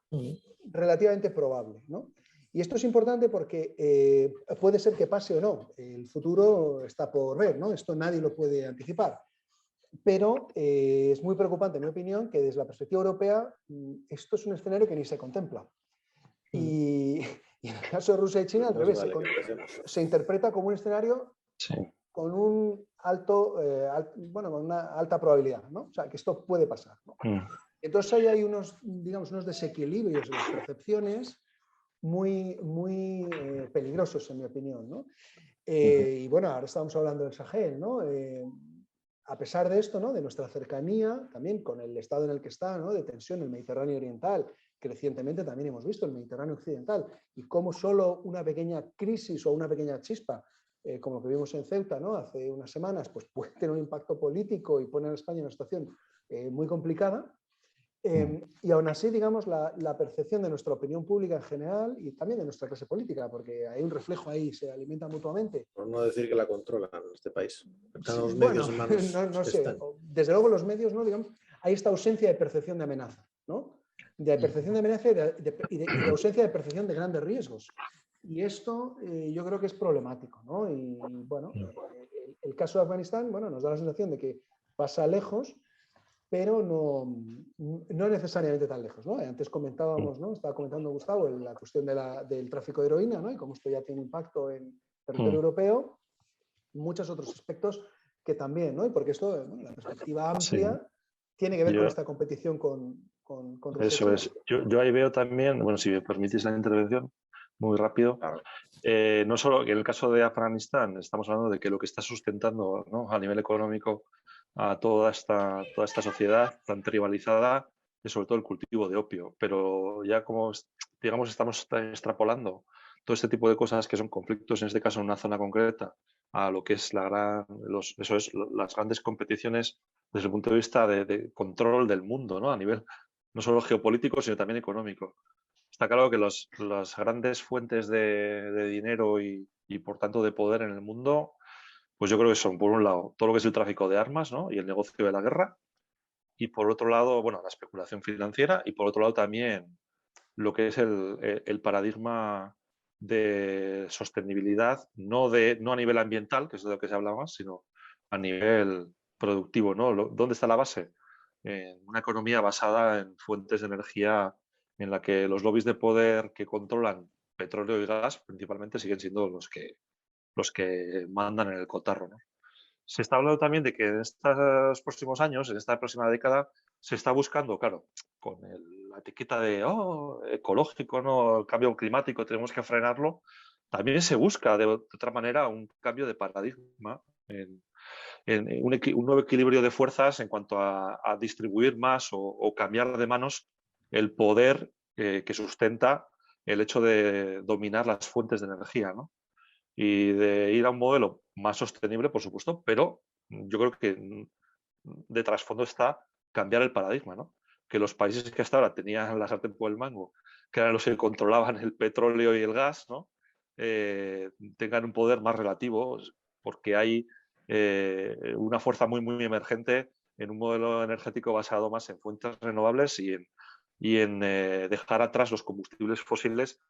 relativamente probable, ¿no? Y esto es importante porque puede ser que pase o no. El futuro está por ver, ¿no? Esto nadie lo puede anticipar. Pero es muy preocupante, en mi opinión, que desde la perspectiva europea esto es un escenario que ni se contempla. Y en el caso de Rusia y China, al revés, se interpreta como un escenario con un con una alta probabilidad, ¿no? O sea, que esto puede pasar, ¿no? Entonces ahí hay unos, digamos, unos desequilibrios en las percepciones muy, muy peligrosos, en mi opinión, ¿no? Y bueno, ahora estamos hablando del Sahel, ¿no? A pesar de esto, ¿no?, de nuestra cercanía, también con el estado en el que está, ¿no?, de tensión en el Mediterráneo Oriental, que recientemente también hemos visto el Mediterráneo Occidental, y cómo solo una pequeña crisis o una pequeña chispa, como lo que vimos en Ceuta, ¿no?, hace unas semanas, pues puede tener un impacto político y poner a España en una situación muy complicada. Y aún así, digamos, la percepción de nuestra opinión pública en general y también de nuestra clase política, porque hay un reflejo ahí, se alimenta mutuamente. Por no decir que la controlan en este país. Están los Bueno, medios en manos no sé. Desde luego los medios, ¿no?, digamos, hay esta ausencia de percepción de amenaza, ¿no? De percepción de amenaza y de ausencia de percepción de grandes riesgos. Y esto yo creo que es problemático, ¿no? Y bueno, el caso de Afganistán, bueno, nos da la sensación de que pasa lejos, pero no necesariamente tan lejos, ¿no? Antes comentábamos, ¿no?, estaba comentando Gustavo la cuestión del tráfico de heroína, ¿no?, y cómo esto ya tiene impacto en territorio europeo, muchos otros aspectos que también, ¿no? Y porque esto, ¿no?, la perspectiva amplia tiene que ver con esta competición con Rusia. Eso es. Yo ahí veo también, bueno, si me permitís la intervención, muy rápido. Claro. No solo que en el caso de Afganistán estamos hablando de que lo que está sustentando, ¿no?, a nivel económico a toda esta sociedad tan tribalizada es sobre todo el cultivo de opio, pero ya como digamos estamos extrapolando todo este tipo de cosas que son conflictos, en este caso en una zona concreta, a lo que es las grandes competiciones desde el punto de vista de control del mundo, ¿no?, a nivel no solo geopolítico sino también económico. Está claro que las grandes fuentes de dinero y por tanto de poder en el mundo, pues yo creo que son, por un lado, todo lo que es el tráfico de armas, ¿no?, y el negocio de la guerra, y por otro lado, bueno, la especulación financiera, y por otro lado también lo que es el paradigma de sostenibilidad, no a nivel ambiental, que es de lo que se hablaba más, sino a nivel productivo, ¿no? ¿Dónde está la base? En una economía basada en fuentes de energía en la que los lobbies de poder que controlan petróleo y gas principalmente siguen siendo los que mandan en el cotarro, ¿no? se está hablando también de que en estos próximos años, en esta próxima década, se está buscando, claro, con la etiqueta de ecológico, ¿no? El cambio climático, tenemos que frenarlo. También se busca de otra manera un cambio de paradigma, en un nuevo equilibrio de fuerzas en cuanto a distribuir más o cambiar de manos el poder que sustenta el hecho de dominar las fuentes de energía, ¿no? Y de ir a un modelo más sostenible, por supuesto, pero yo creo que de trasfondo está cambiar el paradigma, ¿no? Que los países que hasta ahora tenían la sartén por el mango, que eran los que controlaban el petróleo y el gas, ¿no? Tengan un poder más relativo, porque hay una fuerza muy, muy emergente en un modelo energético basado más en fuentes renovables y en dejar atrás los combustibles fósiles,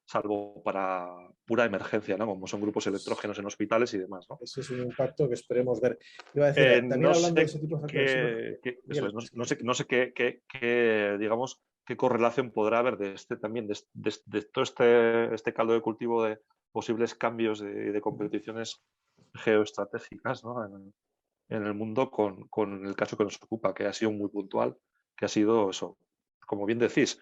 salvo para pura emergencia, ¿no? Como son grupos electrógenos en hospitales y demás, ¿no? Ese es un impacto que esperemos ver. Iba a decir, también No hablando de sé ese tipo de factores. no sé qué, digamos, qué correlación podrá haber de todo este caldo de cultivo de posibles cambios de competiciones geoestratégicas, ¿no? en el mundo con el caso que nos ocupa, que ha sido muy puntual, que ha sido eso, como bien decís,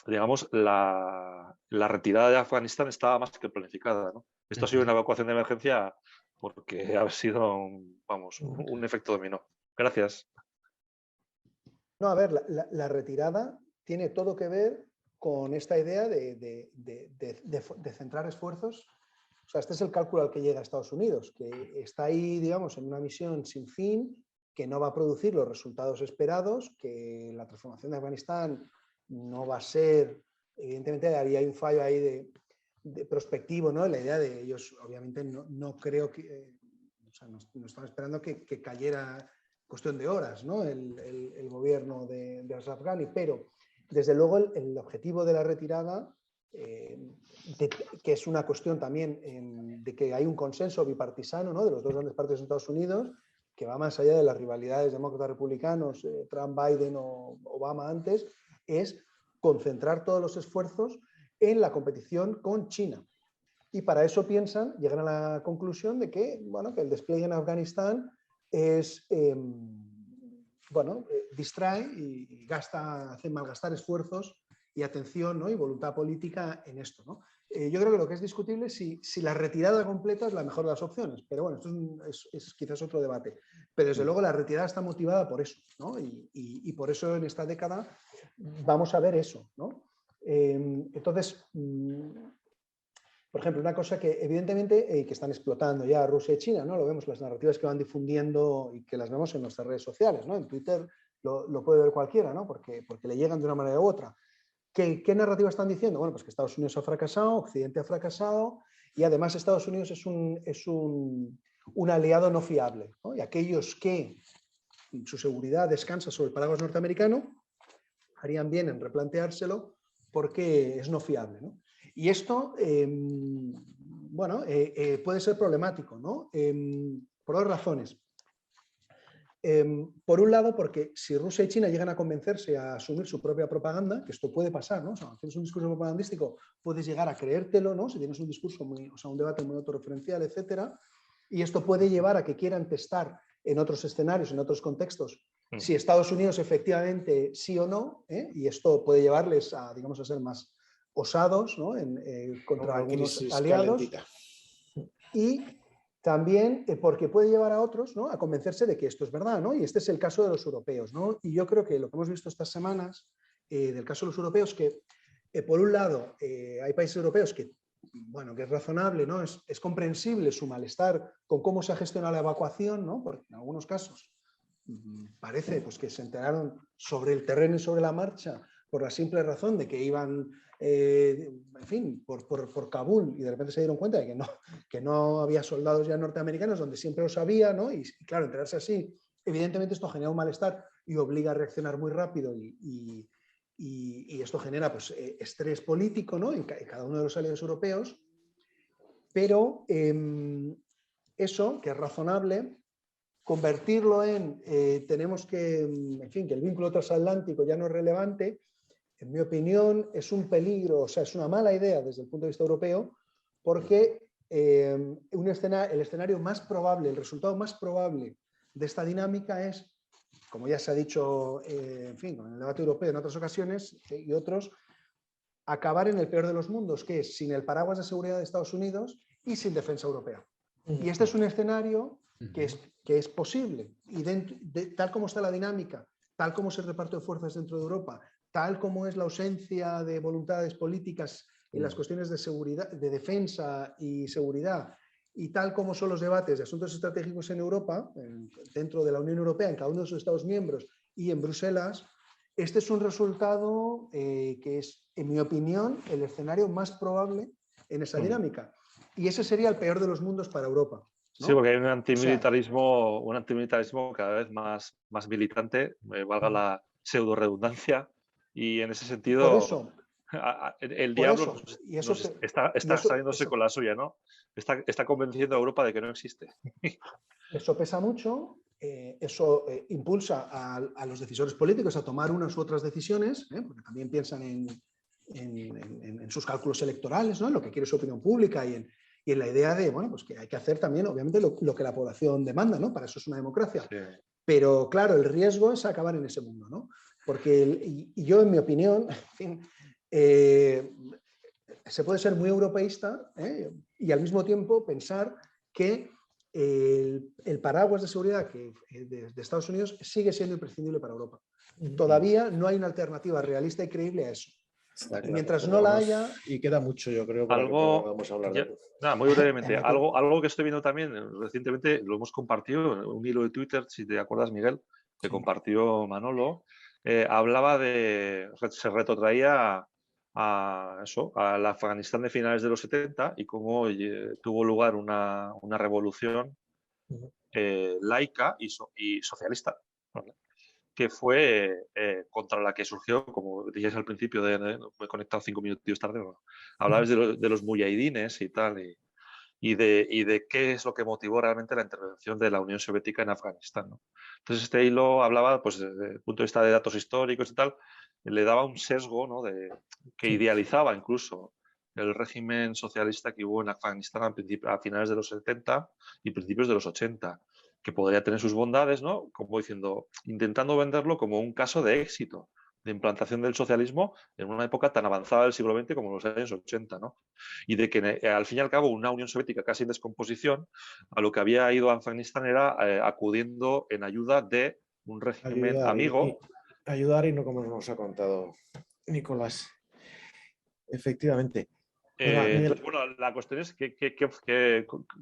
digamos, la retirada de Afganistán estaba más que planificada, ¿no? Esto ha sido una evacuación de emergencia porque ha sido, un efecto dominó. Gracias. No, a ver, la retirada tiene todo que ver con esta idea de centrar esfuerzos. O sea, este es el cálculo al que llega Estados Unidos, que está ahí, digamos, en una misión sin fin, que no va a producir los resultados esperados, que la transformación de Afganistán no va a ser, evidentemente hay un fallo ahí de prospectivo, ¿no? La idea de ellos, obviamente, no creo que, o sea, no estaban esperando que cayera cuestión de horas, ¿no? el gobierno de Ashraf Ghani, pero desde luego el objetivo de la retirada, que es una cuestión también de que hay un consenso bipartisano, ¿no? De los dos grandes partidos de Estados Unidos, que va más allá de las rivalidades demócratas-republicanos, Trump, Biden o Obama antes, es concentrar todos los esfuerzos en la competición con China. Y para eso llegan a la conclusión de que, bueno, que el despliegue en Afganistán distrae y hace malgastar esfuerzos y atención, ¿no? Y voluntad política en esto, ¿no? Yo creo que lo que es discutible es si la retirada completa es la mejor de las opciones, pero bueno, esto es quizás otro debate. Pero desde luego la retirada está motivada por eso, ¿no? Y por eso en esta década vamos a ver eso, ¿no? Entonces, por ejemplo, una cosa que evidentemente que están explotando ya Rusia y China, ¿no? Lo vemos, las narrativas que van difundiendo y que las vemos en nuestras redes sociales, ¿no? En Twitter lo puede ver cualquiera, ¿no? Porque le llegan de una manera u otra. ¿Qué narrativa están diciendo? Bueno, pues que Estados Unidos ha fracasado, Occidente ha fracasado y además Estados Unidos es un aliado no fiable, ¿no? Y aquellos que su seguridad descansa sobre el paraguas norteamericano harían bien en replanteárselo porque es no fiable, ¿no? Y esto, puede ser problemático, ¿no? Por dos razones. Por un lado, porque si Rusia y China llegan a convencerse a asumir su propia propaganda, que esto puede pasar, ¿no? O sea, tienes un discurso propagandístico, puedes llegar a creértelo, ¿no? Si tienes un discurso un debate muy autorreferencial, etcétera, y esto puede llevar a que quieran testar en otros escenarios, en otros contextos, si Estados Unidos efectivamente sí o no, y esto puede llevarles a, digamos, a ser más osados, ¿no? Contra algunos aliados. Calentita. Y también porque puede llevar a otros, ¿no? A convencerse de que esto es verdad, ¿no? Y este es el caso de los europeos, ¿no? Y yo creo que lo que hemos visto estas semanas del caso de los europeos, que por un lado hay países europeos que, bueno, que es razonable, ¿no? Es comprensible su malestar con cómo se ha gestionado la evacuación, ¿no? Porque en algunos casos parece pues, que se enteraron sobre el terreno y sobre la marcha por la simple razón de que iban, en fin, por Kabul y de repente se dieron cuenta de que no había soldados ya norteamericanos donde siempre los había, ¿no? Y claro, enterarse así, evidentemente esto genera un malestar y obliga a reaccionar muy rápido y esto genera pues, estrés político, ¿no? En cada uno de los aliados europeos, pero eso, que es razonable, convertirlo en tenemos que, en fin, que el vínculo transatlántico ya no es relevante, en mi opinión, es un peligro, o sea, es una mala idea desde el punto de vista europeo, porque el escenario más probable, el resultado más probable de esta dinámica es, como ya se ha dicho, en fin, en el debate europeo en otras ocasiones y otros, acabar en el peor de los mundos, que es sin el paraguas de seguridad de Estados Unidos y sin defensa europea. Y este es un escenario que es posible. Y tal como está la dinámica, tal como es el reparto de fuerzas dentro de Europa, tal como es la ausencia de voluntades políticas en las cuestiones de seguridad, de defensa y seguridad, y tal como son los debates de asuntos estratégicos en Europa, dentro de la Unión Europea, en cada uno de sus Estados miembros y en Bruselas, este es un resultado que es, en mi opinión, el escenario más probable en esa dinámica. Y ese sería el peor de los mundos para Europa, ¿no? Sí, porque hay un antimilitarismo cada vez más militante, valga la pseudo redundancia, y en ese sentido por eso, el diablo está saliéndose eso, con la suya, ¿no? Está convenciendo a Europa de que no existe. Eso pesa mucho, eso impulsa a los decisores políticos a tomar unas u otras decisiones, porque también piensan en sus cálculos electorales, ¿no? En lo que quiere su opinión pública y en la idea de, bueno, pues que hay que hacer también, obviamente, lo que la población demanda, ¿no? Para eso es una democracia. Sí. Pero, claro, el riesgo es acabar en ese mundo, ¿no? Porque, y yo, en mi opinión, en fin, se puede ser muy europeísta y al mismo tiempo pensar que el paraguas de seguridad de Estados Unidos sigue siendo imprescindible para Europa. Todavía no hay una alternativa realista y creíble a eso. Claro, mientras no la haya... Y queda mucho, yo creo, para que podamos hablar de eso. Nada, muy brevemente. algo que estoy viendo también recientemente, lo hemos compartido en un hilo de Twitter, si te acuerdas, Miguel, que compartió Manolo, hablaba se retrotraía al Afganistán de finales de los 70 y cómo tuvo lugar una revolución laica y socialista, ¿vale? Que fue contra la que surgió, como decías al principio, me he conectado 5 minutos tarde, ¿no? Hablabas de los muyahidines y tal, y de qué es lo que motivó realmente la intervención de la Unión Soviética en Afganistán, ¿no? Entonces este hilo hablaba, pues, desde el punto de vista de datos históricos y tal, le daba un sesgo, ¿no? Que idealizaba incluso el régimen socialista que hubo en Afganistán a finales de los 70 y principios de los 80, que podría tener sus bondades, ¿no? Como diciendo, intentando venderlo como un caso de éxito, de implantación del socialismo en una época tan avanzada del siglo XX como los años 80, ¿no? Y de que al fin y al cabo una Unión Soviética casi en descomposición, a lo que había ido a Afganistán era acudiendo en ayuda de un régimen amigo. Ayudar y no como nos ha contado Nicolás. Efectivamente. Entonces, bueno, la cuestión es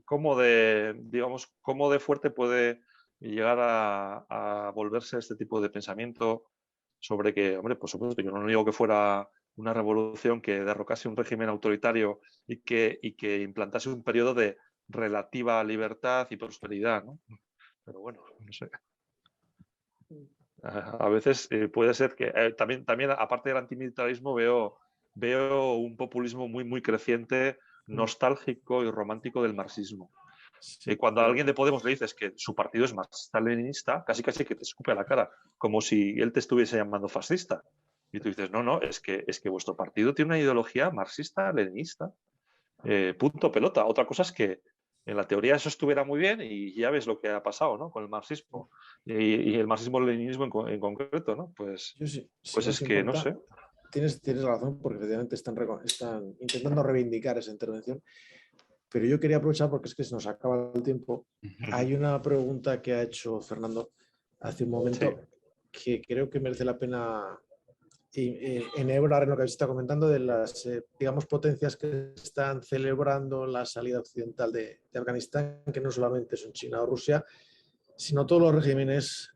cómo de fuerte puede llegar a volverse este tipo de pensamiento sobre que, hombre, por supuesto, yo no digo que fuera una revolución que derrocase un régimen autoritario y que implantase un periodo de relativa libertad y prosperidad, ¿no? Pero bueno, no sé. A veces puede ser que también aparte del antimilitarismo veo un populismo muy creciente, nostálgico y romántico del marxismo. Sí, cuando a alguien de Podemos le dices que su partido es marxista-leninista, casi que te escupe a la cara, como si él te estuviese llamando fascista. Y tú dices, no, es que vuestro partido tiene una ideología marxista-leninista. Punto pelota. Otra cosa es que en la teoría eso estuviera muy bien y ya ves lo que ha pasado, ¿no? Con el marxismo y el marxismo-leninismo en concreto, ¿no? Pues, pues es que no sé. Tienes razón, porque efectivamente están intentando reivindicar esa intervención. Pero yo quería aprovechar, porque es que se nos acaba el tiempo. Hay una pregunta que ha hecho Fernando hace un momento que creo que merece la pena enhebrar en lo que se está comentando de las, digamos, potencias que están celebrando la salida occidental de Afganistán, que no solamente son China o Rusia, sino todos los regímenes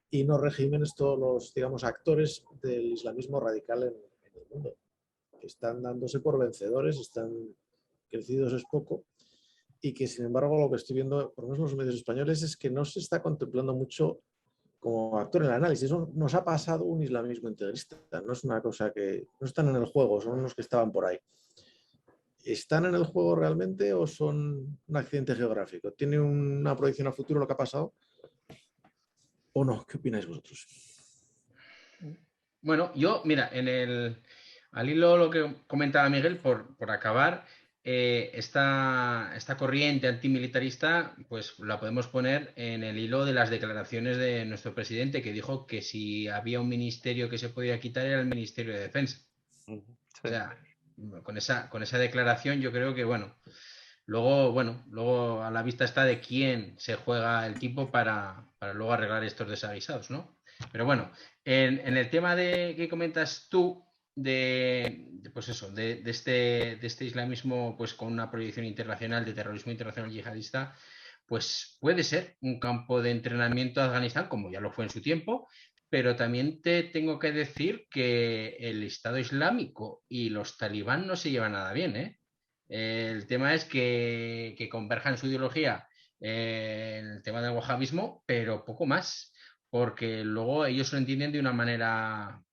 y no regímenes, todos los, digamos, actores del islamismo radical en el mundo, que están dándose por vencedores, están crecidos es poco, y que sin embargo lo que estoy viendo, por lo menos en los medios españoles, es que no se está contemplando mucho como actor en el análisis. Eso nos ha pasado un islamismo integrista, no es una cosa que no están en el juego, son unos que estaban por ahí. ¿Están en el juego realmente o son un accidente geográfico? ¿Tiene una proyección a futuro lo que ha pasado o no? ¿Qué opináis vosotros? Bueno, yo, mira, al hilo lo que comentaba Miguel, por acabar, esta corriente antimilitarista, pues la podemos poner en el hilo de las declaraciones de nuestro presidente, que dijo que si había un ministerio que se podía quitar era el Ministerio de Defensa. Sí. O sea, con esa declaración yo creo que, luego a la vista está de quién se juega el tipo para luego arreglar estos desavisados, ¿no? Pero bueno, en el tema que comentas tú, pues eso, de este islamismo, pues con una proyección internacional de terrorismo internacional yihadista, pues puede ser un campo de entrenamiento a Afganistán, como ya lo fue en su tiempo, pero también te tengo que decir que el Estado Islámico y los talibán no se llevan nada bien, ¿eh? El tema es que converjan su ideología en el tema del wahabismo, pero poco más, porque luego ellos lo entienden de una manera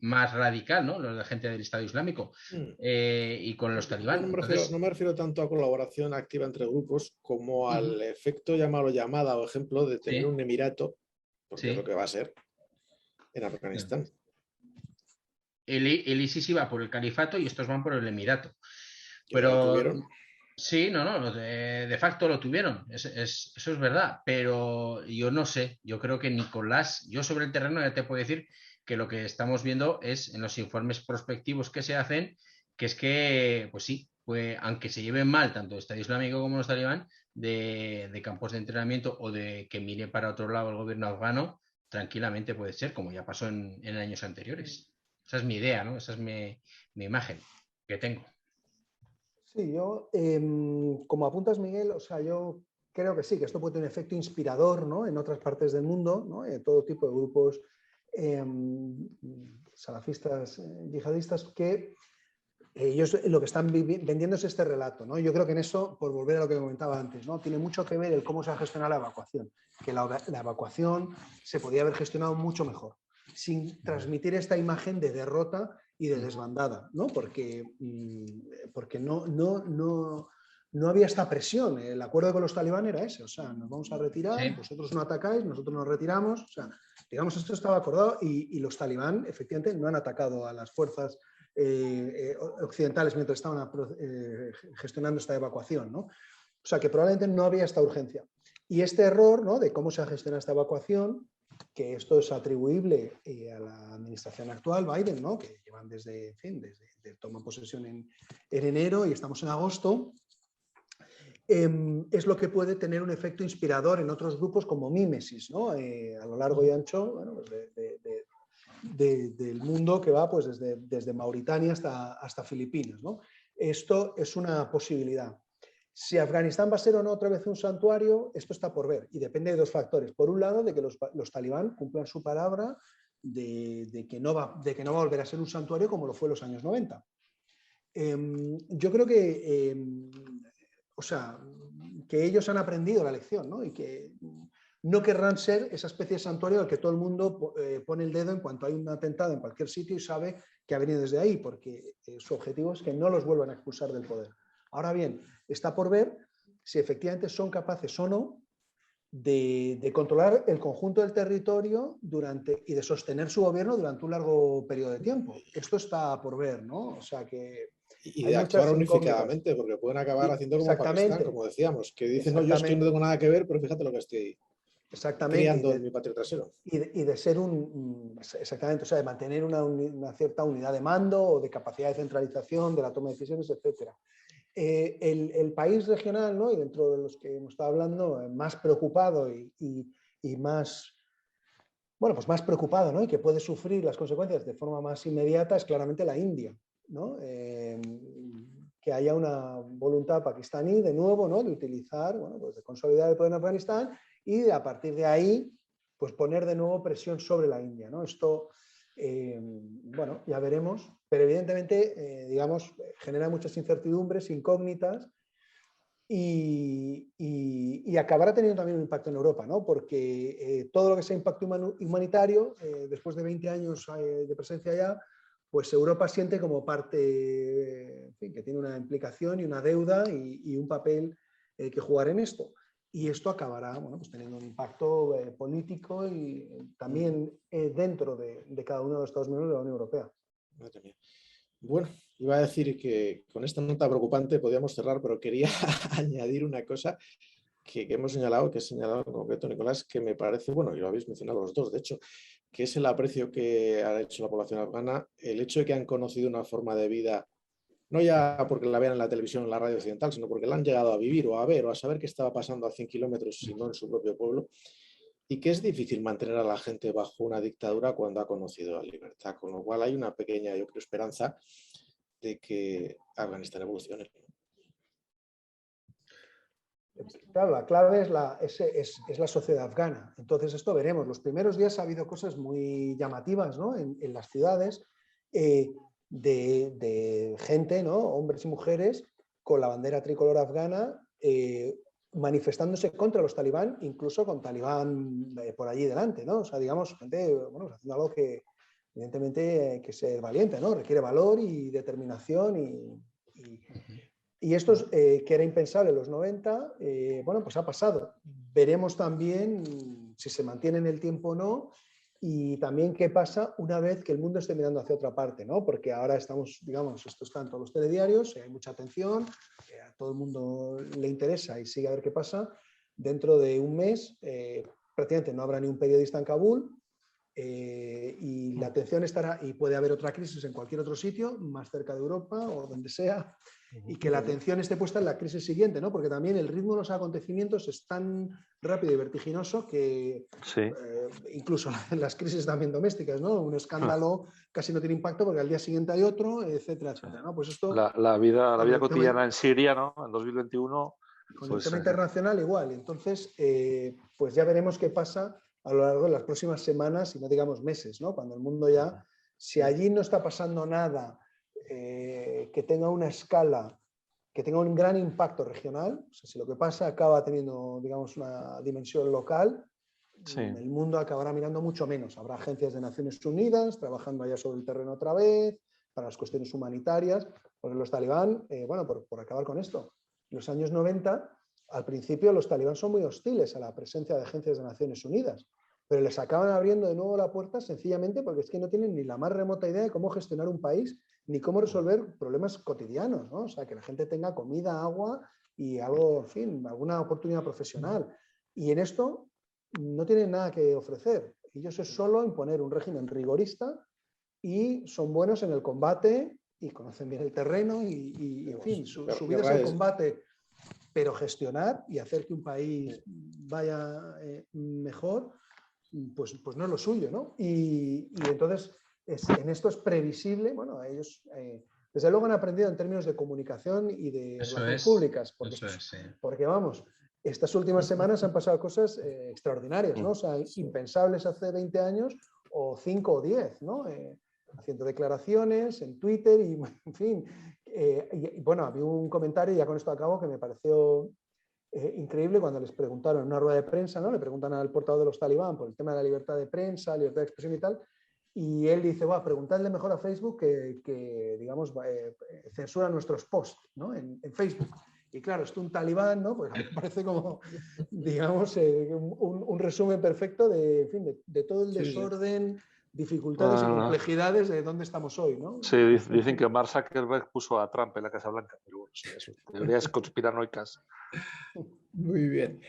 más radical, ¿no? Los de gente del Estado Islámico y con los talibán. No me refiero tanto a colaboración activa entre grupos como al efecto llamada o ejemplo de tener un emirato, porque es lo que va a ser en Afganistán. El ISIS iba por el califato y estos van por el emirato. Pero sí, de facto lo tuvieron, eso es verdad, pero yo no sé, yo creo que Nicolás, yo sobre el terreno ya te puedo decir que lo que estamos viendo es en los informes prospectivos que se hacen, que es que, pues sí, aunque se lleven mal tanto el Estado Islámico como los talibán, de campos de entrenamiento o de que mire para otro lado el gobierno afgano, tranquilamente puede ser, como ya pasó en años anteriores. Esa es mi idea, ¿no? Esa es mi imagen que tengo. Sí, yo, como apuntas, Miguel, o sea, yo creo que sí, que esto puede tener un efecto inspirador, ¿no? En otras partes del mundo, ¿no? Todo tipo de grupos salafistas, yihadistas, que ellos lo que están vendiendo es este relato, ¿no? Yo creo que en eso, por volver a lo que comentaba antes, ¿no? Tiene mucho que ver el cómo se ha gestionado la evacuación, que la evacuación se podía haber gestionado mucho mejor, sin transmitir esta imagen de derrota y de desbandada, ¿no? Porque no había esta presión. El acuerdo con los talibán era ese, o sea, nos vamos a retirar, vosotros no atacáis, nosotros nos retiramos, o sea, digamos, esto estaba acordado y los talibán efectivamente no han atacado a las fuerzas occidentales mientras estaban gestionando esta evacuación, ¿no? O sea, que probablemente no había esta urgencia. Y este error, ¿no?, de cómo se ha gestionado esta evacuación, que esto es atribuible a la administración actual, Biden, ¿no?, que llevan desde toman posesión en enero y estamos en agosto, es lo que puede tener un efecto inspirador en otros grupos como Mímesis, ¿no? A lo largo y ancho, bueno, pues del mundo, que va pues desde Mauritania hasta Filipinas, ¿no? Esto es una posibilidad. Si Afganistán va a ser o no otra vez un santuario, esto está por ver y depende de dos factores. Por un lado, de que los talibán cumplan su palabra de que no va a volver a ser un santuario como lo fue en los años 90. Yo creo que, que ellos han aprendido la lección, ¿no? Y que no querrán ser esa especie de santuario al que todo el mundo pone el dedo en cuanto hay un atentado en cualquier sitio y sabe que ha venido desde ahí, porque su objetivo es que no los vuelvan a expulsar del poder. Ahora bien, está por ver si efectivamente son capaces o no de controlar el conjunto del territorio y de sostener su gobierno durante un largo periodo de tiempo. Esto está por ver, ¿no? O sea que... Y de actuar unificadamente, porque pueden acabar haciendo como Pakistán, como decíamos, que dicen, no, yo es que no tengo nada que ver, pero fíjate lo que estoy criando en mi patio trasero. Y de ser exactamente, o sea, de mantener una cierta unidad de mando o de capacidad de centralización, de la toma de decisiones, etc. El país regional, ¿no?, y dentro de los que hemos estado hablando, más preocupado y más, bueno, pues más preocupado, ¿no?, y que puede sufrir las consecuencias de forma más inmediata es claramente la India, ¿no? Que haya una voluntad pakistaní de nuevo, ¿no?, de utilizar, bueno, pues de consolidar el poder en Afganistán y a partir de ahí pues poner de nuevo presión sobre la India, ¿no? Esto, bueno, ya veremos, pero evidentemente, digamos, genera muchas incertidumbres, incógnitas y acabará teniendo también un impacto en Europa, ¿no? Porque todo lo que sea impacto humanitario, después de 20 años de presencia allá, pues Europa siente como parte, en fin, que tiene una implicación y una deuda y un papel que jugar en esto. Y esto acabará, bueno, pues teniendo un impacto político y también dentro de cada uno de los Estados miembros de la Unión Europea. Bueno, iba a decir que con esta nota preocupante podíamos cerrar, pero quería añadir una cosa que hemos señalado, que he señalado en concreto, Nicolás, que me parece, bueno, y lo habéis mencionado los dos, de hecho, que es el aprecio que ha hecho la población afgana, el hecho de que han conocido una forma de vida, no ya porque la vean en la televisión o en la radio occidental, sino porque la han llegado a vivir o a ver o a saber qué estaba pasando a 100 kilómetros, si no en su propio pueblo, y que es difícil mantener a la gente bajo una dictadura cuando ha conocido la libertad, con lo cual hay una pequeña, yo creo, esperanza de que Afganistán evolucione. Claro, la clave es la sociedad afgana. Entonces, esto veremos. Los primeros días ha habido cosas muy llamativas, ¿no? En las ciudades de gente, ¿no? Hombres y mujeres, con la bandera tricolor afgana, manifestándose contra los talibán, incluso con talibán por allí delante, ¿no? O sea, digamos, gente, bueno, haciendo algo que evidentemente hay que ser valiente, ¿no? Requiere valor y determinación y esto que era impensable en los 90, bueno, pues ha pasado. Veremos también si se mantiene en el tiempo o no y también qué pasa una vez que el mundo esté mirando hacia otra parte, ¿no? Porque ahora estamos, digamos, esto está en todos los telediarios, hay mucha atención, a todo el mundo le interesa y sigue a ver qué pasa. Dentro de un mes prácticamente no habrá ni un periodista en Kabul y la atención estará, y puede haber otra crisis en cualquier otro sitio, más cerca de Europa o donde sea, y que la atención esté puesta en la crisis siguiente, ¿no? Porque también el ritmo de los acontecimientos es tan rápido y vertiginoso que Sí. Incluso en las crisis también domésticas, ¿no? Un escándalo casi no tiene impacto porque al día siguiente hay otro, etcétera, etcétera, ¿no? Pues esto, la vida cotidiana en Siria, ¿no? En 2021. Con pues, el tema internacional igual. Entonces, pues ya veremos qué pasa a lo largo de las próximas semanas y no digamos meses, ¿no? Cuando el mundo ya, si allí no está pasando nada que tenga una escala, que tenga un gran impacto regional, o sea, si lo que pasa acaba teniendo, digamos, una dimensión local, sí. El mundo acabará mirando mucho menos. Habrá agencias de Naciones Unidas trabajando allá sobre el terreno otra vez, para las cuestiones humanitarias, porque los talibán, bueno, por acabar con esto, en los años 90, al principio los talibán son muy hostiles a la presencia de agencias de Naciones Unidas, pero les acaban abriendo de nuevo la puerta sencillamente porque es que no tienen ni la más remota idea de cómo gestionar un país ni cómo resolver problemas cotidianos, ¿no? O sea, que la gente tenga comida, agua y algo, en fin, alguna oportunidad profesional. Y en esto no tienen nada que ofrecer. Ellos es solo imponer un régimen rigorista y son buenos en el combate y conocen bien el terreno y en fin, su vida es el combate, pero gestionar y hacer que un país vaya mejor, pues no es lo suyo, ¿no? Y entonces en esto es previsible, bueno, ellos desde luego han aprendido en términos de comunicación y de relaciones públicas, porque vamos, estas últimas semanas han pasado cosas extraordinarias, ¿no? O sea, impensables hace 20 años o 5 o 10, ¿no? Haciendo declaraciones en Twitter y, en fin, y bueno, había un comentario, y ya con esto acabo, que me pareció increíble cuando les preguntaron en una rueda de prensa, ¿no? Le preguntan al portavoz de los talibán por el tema de la libertad de prensa, libertad de expresión y tal, y él dice, bueno, preguntadle mejor a Facebook que digamos, censura nuestros posts, ¿no? En Facebook. Y claro, esto un talibán, ¿no? Pues me parece como, digamos, un resumen perfecto de, en fin, de todo el desorden, dificultades y complejidades de dónde estamos hoy, ¿no? Sí, dicen que Mark Zuckerberg puso a Trump en la Casa Blanca, pero bueno, sí, eso, teorías conspiranoicas. Muy bien.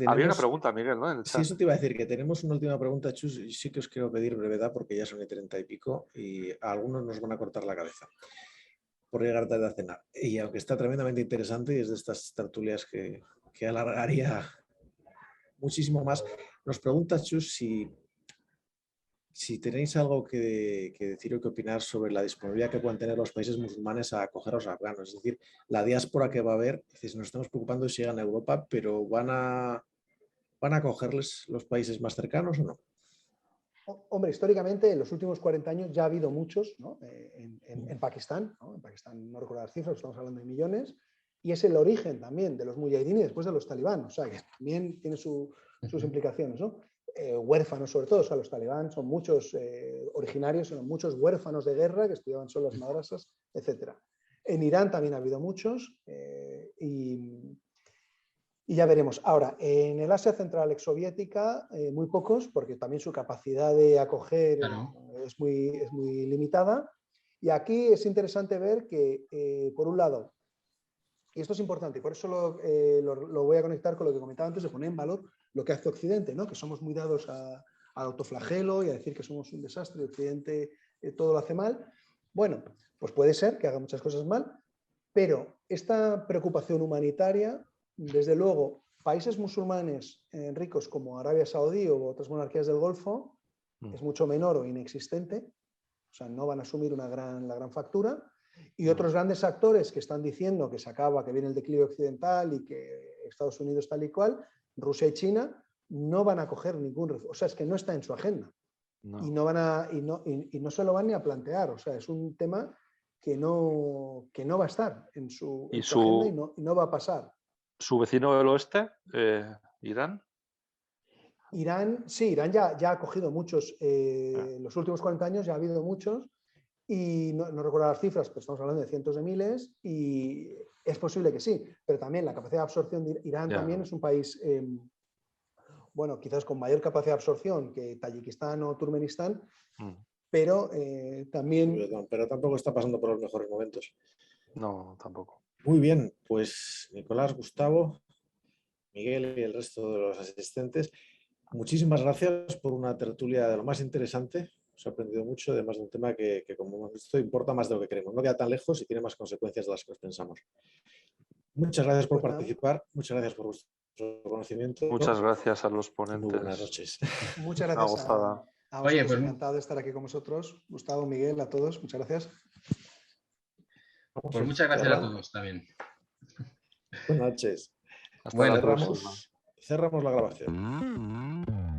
Había una pregunta, Miguel, ¿no? En el chat. Sí, eso te iba a decir, que tenemos una última pregunta, Chus, y sí que os quiero pedir brevedad porque ya son y 30 y pico y a algunos nos van a cortar la cabeza por llegar tarde a cenar. Y aunque está tremendamente interesante y es de estas tertulias que alargaría muchísimo más, nos pregunta Chus si tenéis algo que decir o que opinar sobre la disponibilidad que puedan tener los países musulmanes a acoger a los afganos. Es decir, la diáspora que va a haber, nos estamos preocupando de si llegan a Europa, pero ¿van a acogerles los países más cercanos o no? Hombre, históricamente en los últimos 40 años ya ha habido muchos, ¿no? En Pakistán, ¿no? En Pakistán no recuerdo las cifras, estamos hablando de millones, y es el origen también de los mujahidín y después de los talibán, o sea que también tiene sus implicaciones, ¿no? Huérfanos sobre todo, o sea, los talibán son muchos originarios, son muchos huérfanos de guerra que estudiaban solo las madrasas, etc. En Irán también ha habido muchos y ya veremos. Ahora, en el Asia Central exsoviética, muy pocos, porque también su capacidad de acoger es muy limitada. Y aquí es interesante ver que, por un lado, y esto es importante, y por eso lo voy a conectar con lo que comentaba antes, de poner en valor lo que hace Occidente, ¿no? Que somos muy dados al autoflagelo y a decir que somos un desastre, Occidente todo lo hace mal. Bueno, pues puede ser que haga muchas cosas mal, pero esta preocupación humanitaria, desde luego, países musulmanes ricos como Arabia Saudí u otras monarquías del Golfo, es mucho menor o inexistente, o sea, no van a asumir la gran factura. Y otros grandes actores que están diciendo que se acaba, que viene el declive occidental y que Estados Unidos tal y cual, Rusia y China, no van a coger ningún refuerzo. O sea, es que no está en su agenda. No. Y no se lo van ni a plantear. O sea, es un tema que no va a estar en su agenda y no va a pasar. ¿Su vecino del oeste, Irán? Irán, sí, Irán ya ha cogido muchos. En los últimos 40 años ya ha habido muchos. Y no recuerdo las cifras, pero estamos hablando de cientos de miles y es posible que sí, pero también la capacidad de absorción de Irán también es un país, bueno, quizás con mayor capacidad de absorción que Tayikistán o Turkmenistán, pero también... Pero tampoco está pasando por los mejores momentos. No, tampoco. Muy bien, pues Nicolás, Gustavo, Miguel y el resto de los asistentes, muchísimas gracias por una tertulia de lo más interesante. Os he aprendido mucho, además de un tema que, como hemos visto, importa más de lo que creemos. No queda tan lejos y tiene más consecuencias de las que pensamos. Muchas gracias por participar, muchas gracias por vuestro conocimiento. Muchas gracias a los ponentes. Muy buenas noches. Muchas gracias a vosotros. Oye, pues encantado de estar aquí con vosotros. Gustavo, Miguel, a todos, muchas gracias. Pues muchas gracias a todos también. Buenas noches. Hasta la próxima. Cerramos la grabación.